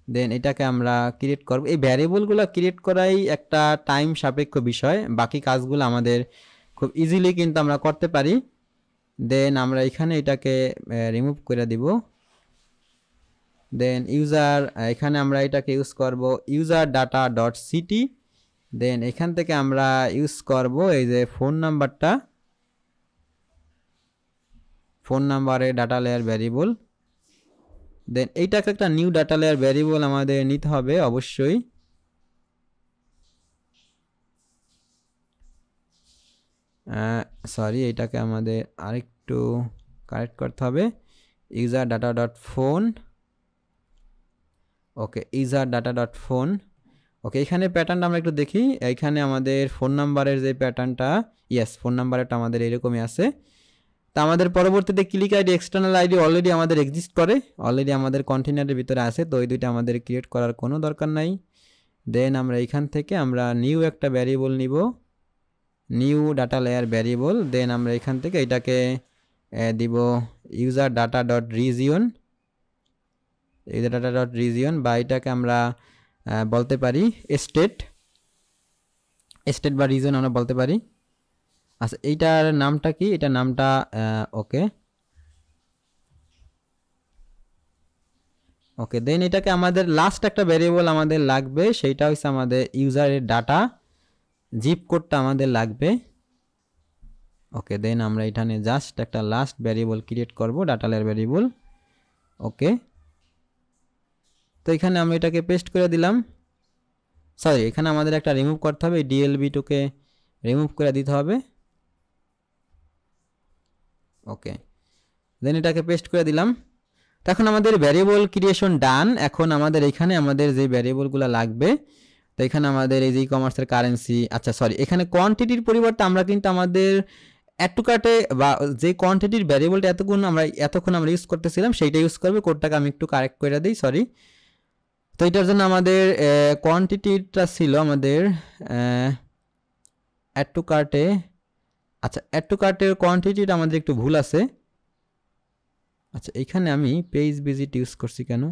দেন এটাকে আমরা ক্রিয়েট করব। এই ভ্যারিয়েবলগুলো ক্রিয়েট করাই একটা টাইম সাপেক্ষ বিষয়, বাকি কাজগুলো আমাদের খুব ইজিলি কিন্তু আমরা করতে পারি। দেন আমরা এখানে এটাকে রিমুভ করে দিব। দেন এখানে আমরা এটাকে ইউজ করব ইউজার ডাটা ডট সিটি, দেন এখান থেকে আমরা ইউজ করব এই যে ফোন নাম্বারটা, ফোন নাম্বারে ডাটা লেয়ার ভ্যারিয়েবল, দেন এইটাকে একটা নিউ ডাটা লেয়ার ভ্যারিয়েবল আমাদের নিতে হবে অবশ্যই। সরি, এটাকে আমাদের আরেকটু কারেক্ট করতে হবে। User data dot phone, okay user data dot phone. Okay, এখানে প্যাটার্নটা আমরা একটু দেখি। এইখানে আমাদের ফোন নাম্বারের যে প্যাটার্নটা, ইয়েস ফোন নাম্বারটা আমাদের এরকমই আছে। তা আমাদের পরবর্তীতে click ID external ID already আমাদের এক্সিস্ট করে, অলরেডি আমাদের কন্টেনারের ভিতরে আছে, তো ওই দুইটা আমাদের ক্রিয়েট করার কোনো দরকার নাই। দেন আমরা এইখান থেকে আমরা নিউ একটা ভ্যারিয়েবল নিব, নিউ ডাটা লেয়ার ভ্যারিয়েবল। দেন আমরা এখান থেকে এটাকে দিব user data dot region, user data dot region, বা এটাকে আমরা বলতে পারি স্টেট, স্টেট বা রিজন আমরা বলতে পারি। আচ্ছা, এইটার নামটা কি, এটার নামটা ওকে ওকে দেন এটাকে আমাদের লাস্ট একটা ভ্যারিয়েবল আমাদের লাগবে, সেইটা হচ্ছে আমাদের ইউজারের ডাটা জিপ কোডটা আমাদের লাগবে। ওকে, দেন আমরা এখানে জাস্ট একটা লাস্ট ভ্যারিয়েবল ক্রিয়েট করব, ডাটা লেয়ার ভ্যারিয়েবল। ওকে, তো এখানে আমরা এটাকে পেস্ট করে দিলাম। সরি, এখানে আমাদের একটা রিমুভ করতে হবে, DLB2কে রিমুভ করে দিতে হবে। ওকে, দেন এটাকে পেস্ট করে দিলাম। তো এখন আমাদের ভ্যারিয়েবল ক্রিয়েশন ডান। এখন আমাদের এখানে আমাদের যে ভ্যারিয়েবলগুলো লাগবে, তো এখানে আমাদের এই যে ই-কমার্সের কারেন্সি, আচ্ছা সরি, এখানে কোয়ান্টিটির পরিবর্তে আমরা কিন্তু আমাদের অ্যাড টু কার্টে বা যে কোয়ান্টিটির ভ্যারিয়েবলটা এতক্ষণ আমরা ইউজ করতেছিলাম সেইটা ইউজ করবে। কোডটাকে আমি একটু কারেক্ট করে দিই, সরি। তো এটার জন্য আমাদের কোয়ান্টিটিটা ছিল আমাদের অ্যাড টু কার্টে, আচ্ছা অ্যাড টু কার্টের কোয়ান্টিটিটা আমাদের একটু ভুল আছে। আচ্ছা, এইখানে আমি পেজ ভিজিট ইউজ করছি কেন?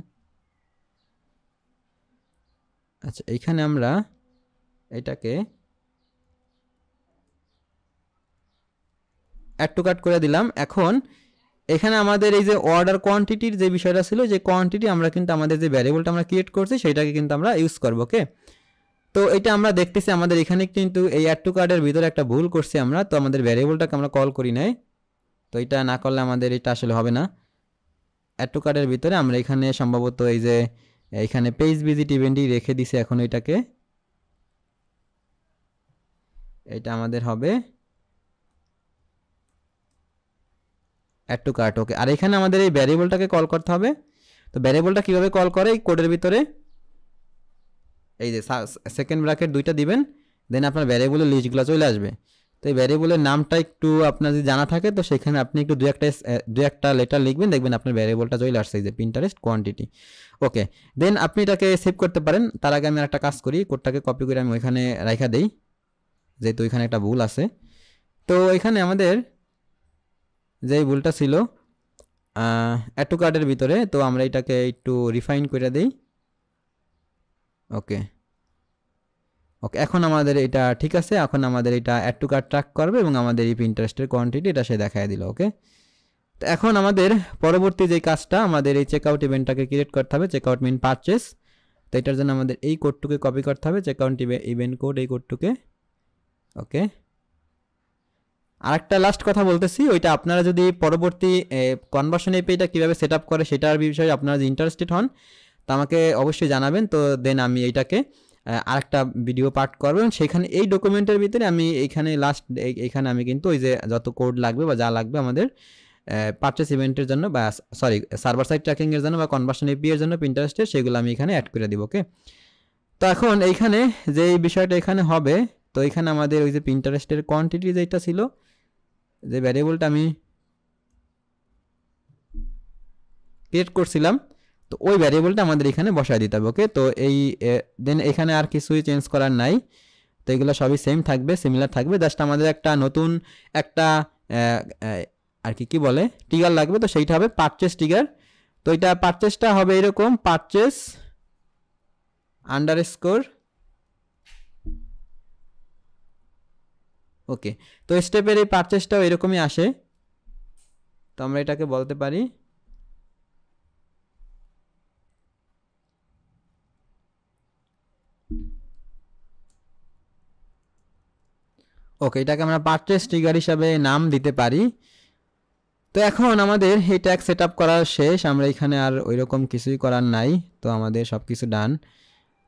আচ্ছা, এইখানে আমরা এটাকে অ্যাড টু কার্ট করে দিলাম। এখন এখানে আমাদের এই যে অর্ডার কোয়ান্টিটির যে বিষয়টা ছিল, যে কোয়ান্টিটি আমরা কিন্তু আমাদের যে ভ্যারিয়েবলটা আমরা ক্রিয়েট করছি সেটাকে কিন্তু আমরা ইউজ করবো। ওকে, তো এটা আমরা দেখতেছি আমাদের এখানে কিন্তু এই অ্যাড টু কার্টের ভিতরে একটা ভুল করছি আমরা, তো আমাদের ভ্যারিয়েবলটাকে আমরা কল করি নাই, তো এটা না করলে আমাদের এটা আসলে হবে না। অ্যাড টু কার্টের ভিতরে আমরা এখানে সম্ভবত এই যে এইখানে পেজ ভিজিট ইভেন্টই রেখে দিছি। এখন এটাকে, এটা আমাদের হবে অ্যাড টু কার্ট। ওকে, আর এখানে আমাদের এই ভ্যারিয়েবলটাকে কল করতে হবে। তো ভ্যারিয়েবলটা কিভাবে কল করে, এই কোডের ভিতরে এই যে সেকেন্ড ব্র্যাকেট দুইটা দিবেন, দেন আপনার ভ্যারিয়েবলের লিস্টগুলো চলে আসবে। তো এই ভ্যারিয়েবলের নামটা একটু আপনার যদি জানা থাকে, তো সেখানে আপনি একটু দু একটা লেটার লিখবেন, দেখবেন আপনার ভ্যারিয়েবলটা চলে আসছে, এই যে পিন্টারেস্ট কোয়ান্টিটি। ওকে, দেন আপনি এটাকে সেভ করতে পারেন। তার আগে আমি একটা কাজ করি, কোডটাকে কপি করে আমি ওইখানে রাখা দেই, যেহেতু ওইখানে একটা ভুল আছে। তো এখানে আমাদের যে ভুলটা ছিল অ্যাড টু কার্টের ভিতরে, তো আমরা এটাকে একটু রিফাইন করে দেই। ওকে ওকে, এখন আমাদের এটা ঠিক আছে। এখন আমাদের এটা অ্যাড টু কার্ট ট্র্যাক করবে এবং আমাদের এই পিন্টারেস্টের কোয়ান্টিটি এটা সে দেখায় দিল। ওকে, তো এখন আমাদের পরবর্তী যে কাজটা, আমাদের এই চেকআউট ইভেন্টটাকে ক্রিয়েট করতে হবে, চেকআউট মিন পারচেস। তো এটার জন্য আমাদের এই কোডটুকে কপি করতে হবে, চেকআউট ইভেন্ট কোড, এই কোডটুকে। ওকে, আরেকটা লাস্ট কথা বলতেছি, ওইটা আপনারা যদি পরবর্তী কনভার্সন এপিআইটা কীভাবে সেট আপ করে সেটার বিষয়ে আপনারা যদি ইন্টারেস্টেড হন, তো আমাকে অবশ্যই জানাবেন। তো দেন আমি এইটাকে আরেকটা ভিডিও পার্ট করবো, এবং সেখানে এই ডকুমেন্টের ভিতরে আমি এইখানে এইখানে আমি কিন্তু ওই যে যত কোড লাগবে বা যা লাগবে আমাদের পারচেস ইভেন্টের জন্য, বা সরি সার্ভার সাইড ট্র্যাকিংয়ের জন্য বা কনভার্সন এপিআই এর জন্য পিন্টারেস্টের, সেগুলো আমি এখানে অ্যাড করে দিব। ওকে, তো এখন এইখানে যে বিষয়টা এখানে হবে, তো এখানে আমাদের ওই যে পিন্টারেস্টের কোয়ান্টিটি যেটা ছিল, যে ভ্যারিয়েবলটা আমি ক্রিয়েট করছিলাম, তো ওই ভ্যারিয়েবলটা আমাদের এখানে বসায় দিতে হবে। ওকে, তো এই দেন এখানে আর কিছুই চেঞ্জ করার নাই, তো এগুলো সবই সেম থাকবে, সিমিলার থাকবে। জাস্ট আমাদের একটা নতুন একটা আর কি বলে ট্রিগার লাগবে, তো সেইটা হবে পারচেস ট্রিগার। তো এটা পারচেসটা হবে এরকম, পারচেস আন্ডারস্কোর। ওকে, তো স্টেপের এই পারচেসটাও এরকমই আসে, তো আমরা এটাকে বলতে পারি ওকে, এটাকে আমরা পারচেস ট্রিগার হিসাবে নাম দিতে পারি। তো এখন আমাদের এই ট্যাগ সেট আপ করা শেষ, আমরা এখানে আর ওই রকম কিছুই করার নাই, তো আমাদের সব কিছু ডান।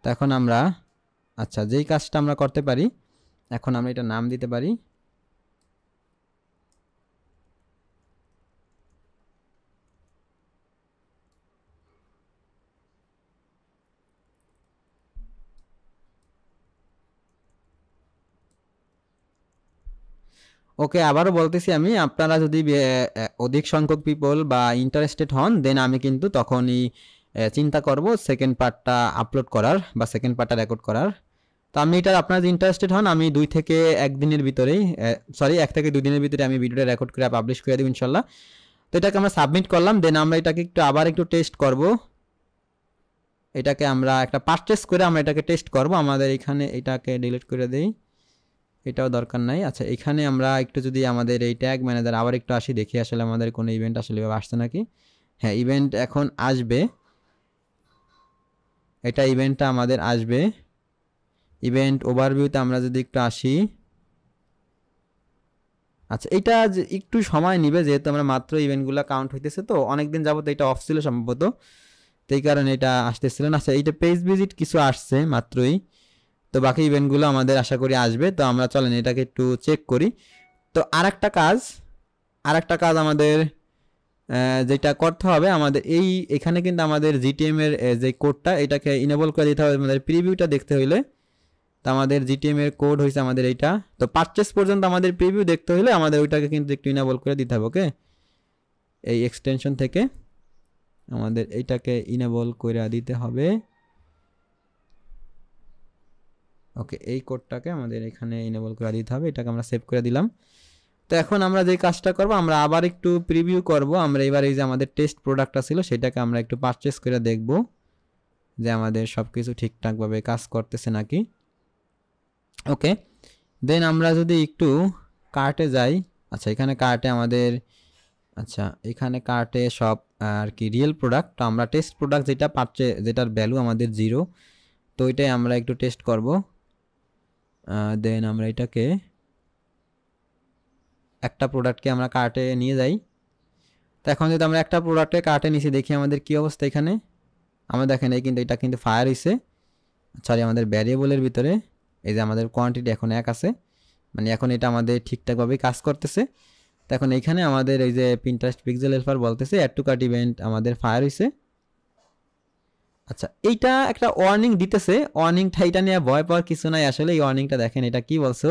তো এখন আমরা আচ্ছা যেই কাজটা আমরা করতে পারি, এখন আমরা এটা নাম দিতে পারি ওকে। আবারও বলতেছি আমি, আপনারা যদি অধিক সংখ্যক পিপল বা ইন্টারেস্টেড হন, দেন আমি কিন্তু তখনই চিন্তা করব সেকেন্ড পার্টটা আপলোড করার বা সেকেন্ড পার্টটা রেকর্ড করার। তো আমি এটা, আপনারা যদি ইন্টারেস্টেড হন, আমি 2 থেকে 1 দিনের ভিতরেই সরি 1 থেকে 2 দিনের ভিতরে আমি ভিডিওটা রেকর্ড করে পাবলিশ করে দেব ইনশাল্লাহ। তো এটাকে আমরা সাবমিট করলাম, দেন আমরা এটাকে আবার একটু টেস্ট করব। এটাকে আমরা একটা পারচেস করে আমরা এটাকে টেস্ট করব। আমাদের এখানে এটাকে ডিলিট করে দেই, এটাও দরকার নাই। আচ্ছা এখানে আমরা একটু যদি আমাদের এই ট্যাগ ম্যানেজার আবার একটু আসি, দেখি আসলে আমাদের কোনো ইভেন্ট আসলে আসছে নাকি। হ্যাঁ, ইভেন্ট এখন আসবে, এটা ইভেন্টটা আমাদের আসবে। ইভেন্ট ওভারভিউতে আমরা যদি একটু আসি, আচ্ছা এটা একটু সময় নিবে, যেহেতু আমরা মাত্র ইভেন্টগুলো কাউন্ট হইতেছে, তো অনেকদিন যাবত এটা অফ ছিল সম্ভবত, তো এই কারণে এটা আসতেছিল না। আচ্ছা এইটা পেজ ভিজিট কিছু আসছে মাত্রই, তো বাকি ইভেন্টগুলো আমাদের আশা করি আসবে। তো আমরা চলেন এটাকে একটু চেক করি। তো আরেকটা কাজ আমাদের যেটা করতে হবে, আমাদের এখানে কিন্তু আমাদের জিটিএম এর যে কোডটা, এটাকে ইনেবল করে দিতে হবে আমাদের প্রিভিউটা দেখতে হইলে। তো আমাদের জিটিএম এর কোড হয়েছে আমাদের এইটা, তো পারচেস পর্যন্ত আমাদের প্রিভিউ দেখতে হলে আমাদের ওইটাকে কিন্তু একটু ইনেবল করে দিতে হবে। ওকে, এই এক্সটেনশন থেকে আমাদের এইটাকে ইনেবল করে দিতে হবে। ওকে, এই কোডটাকে আমাদের এখানে ইনেবল করে দিতে হবে, এটাকে আমরা সেভ করে দিলাম। তো এখন আমরা যে কাজটা করব, আমরা আবার একটু প্রিভিউ করব। আমরা এবার এই যে আমাদের টেস্ট প্রোডাক্টটা ছিল, সেটাকে আমরা একটু পারচেস করে দেখব যে আমাদের সব কিছু ঠিকঠাকভাবে কাজ করতেছে নাকি। ওকে, দেন আমরা যদি একটু কার্টে যাই, আচ্ছা এখানে কার্টে আমাদের, আচ্ছা এখানে কার্টে সব আর কি রিয়েল প্রোডাক্ট, তো আমরা টেস্ট প্রোডাক্ট যেটা পাচ্ছে, যেটার ভ্যালু আমাদের 0, তো ওইটাই আমরা একটু টেস্ট করব। দেন আমরা এটাকে একটা প্রোডাক্টকে আমরা কার্টে নিয়ে যাই। তো এখন যদি আমরা একটা প্রোডাক্টে কার্টে নিচে দেখি আমাদের কি অবস্থা, এখানে আমরা দেখেন এই কিন্তু এটা কিন্তু ফায়ার হয়েছে, সরি আমাদের ভ্যারিয়েবলের ভিতরে এই যে আমাদের কোয়ান্টিটি এখন 1 আছে, মানে এখন এটা আমাদের ঠিকঠাকভাবে কাজ করতেছে। তো এখন এইখানে আমাদের এই যে পিন্টারেস্ট পিক্সেল হেল্পার বলতেছে অ্যাড টু কার্ট ইভেন্ট আমাদের ফায়ার হয়েছে। আচ্ছা এইটা একটা ওয়ার্নিং দিতেছে, ওয়ার্নিংটা এটা নিয়ে ভয় পাওয়ার কিছু নাই আসলে। এই ওয়ার্নিংটা দেখেন, এটা কি বলছো,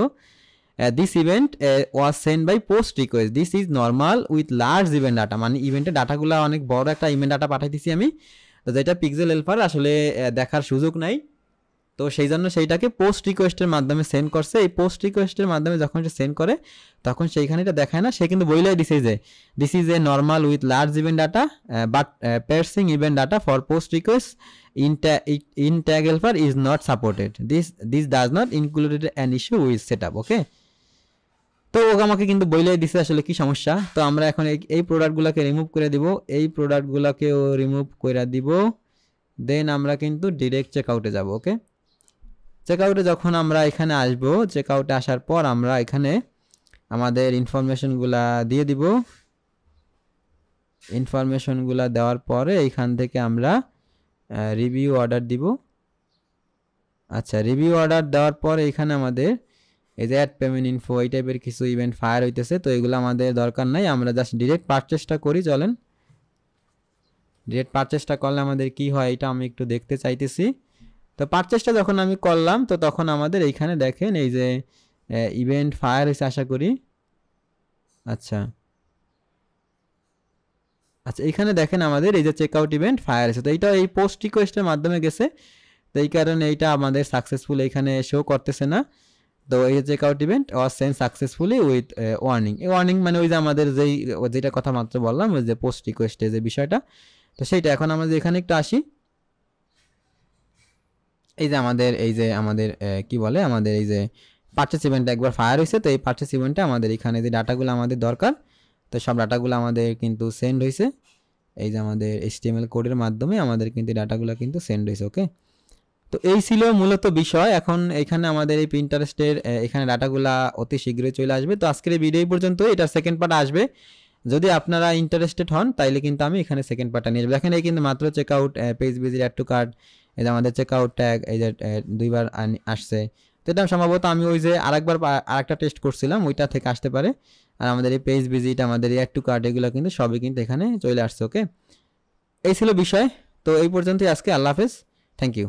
this event was send by post request, this is normal with large event data, মানে ইভেন্টের ডাটাগুলো অনেক বড় একটা ইভেন্ট ডাটা পাঠাইতেছি আমি, তো যেটা পিক্সেল হেল্পার আসলে দেখার সুযোগ নাই, তো সেই জন্য সেইটাকে পোস্ট রিকোয়েস্টের মাধ্যমে সেন্ড করছে। এই পোস্ট রিকোয়েস্টের মাধ্যমে যখন সে সেন্ড করে, তখন সেইখানে এটা দেখায় না, সে কিন্তু বইলাই দিছে যে this is a normal with large event data but parsing event data for post request in tag helper is not supported, this does not included an issue with set up. Okay, তো ও আমাকে কিন্তু বইলাই দিছে আসলে কি সমস্যা। তো আমরা এখন এই প্রোডাক্টগুলোকে রিমুভ করে দিব, এই প্রোডাক্টগুলোকেও রিমুভ করে দিব, দেন আমরা কিন্তু ডিরেক্ট চেকআউটে যাব। ওকে, চেকআউটে যখন আমরা এখানে আসব, চেকআউটে আসার পর আমরা এখানে আমাদের ইনফরমেশনগুলা দিয়ে দিব। ইনফরমেশনগুলা দেওয়ার পরে এইখান থেকে আমরা রিভিউ অর্ডার দিব। আচ্ছা রিভিউ অর্ডার দেওয়ার পরে এখানে আমাদের এই যে অ্যাড পেমেন্ট ইনফো এই টাইপের কিছু ইভেন্ট ফায়ার হইতেছে, তো এগুলো আমাদের দরকার নাই, আমরা জাস্ট ডিরেক্ট পারচেসটা করি। চলেন ডিরেক্ট পারচেসটা করলে আমাদের কি হয় এটা আমি একটু দেখতে চাইতেছি। তো পারচেসটা যখন আমি করলাম, তো তখন আমাদের এইখানে দেখেন এই যে ইভেন্ট ফায়ার হয়েছে আশা করি। আচ্ছা আচ্ছা এইখানে দেখেন আমাদের এই যে চেকআউট ইভেন্ট ফায়ার হয়েছে, তো এইটা এই পোস্ট রিকোয়েস্টের মাধ্যমে গেছে, তো এই কারণে এইটা আমাদের সাকসেসফুল এইখানে শো করতেছে না। তো এই checkout event was send successfully with warning, এই ওয়ার্নিং মানে ওই যে আমাদের যেটা কথা মাত্র বললাম ওই যে পোস্ট রিকোয়েস্টের যে বিষয়টা, তো সেইটা। এখন আমাদের এখানে একটু আসি, এই যে আমাদের কি বলে আমাদের এই যে পারচেস ইভেন্টটা একবার ফায়ার হয়েছে, তো এই পারচেস ইভেন্টে আমাদের এখানে যে ডাটাগুলো আমাদের দরকার, তো সব ডাটাগুলো আমাদের কিন্তু সেন্ড হয়েছে, এই যে আমাদের HTML কোডের মাধ্যমে আমাদের কিন্তু ডাটাগুলো কিন্তু সেন্ড হয়েছে। ওকে, তো এই ছিল মূলত বিষয়। এখন এখানে আমাদের এই পিন্টারেস্টের এখানে ডাটাগুলা অতি শীঘ্রই চলে আসবে। তো আজকের এই ভিডিও পর্যন্ত, এটা সেকেন্ড পার্ট আসবে যদি আপনারা ইন্টারেস্টেড হন তাইলে কিন্তু আমি এখানে সেকেন্ড পার্টটা নিয়ে যাবো। দেখেন এই কিন্তু মাত্র check out page visit add to cart, এই যে আমাদের চেক আউট ট্যাগ এই যে 2বার আসছে। তো এটা সম্ভবত আমি ওই যে আরেকবার আরেকটা টেস্ট করছিলাম ওইটা থেকে আসতে পারে। আর আমাদের এই পেজ ভিজিট, আমাদের এই অ্যাড টু কার্ট, এগুলো কিন্তু সবই কিন্তু এখানে চলে আসছে। ওকে, এই ছিল বিষয়। তো এই পর্যন্তই আজকে। আল্লাহ হাফেজ, থ্যাংক ইউ।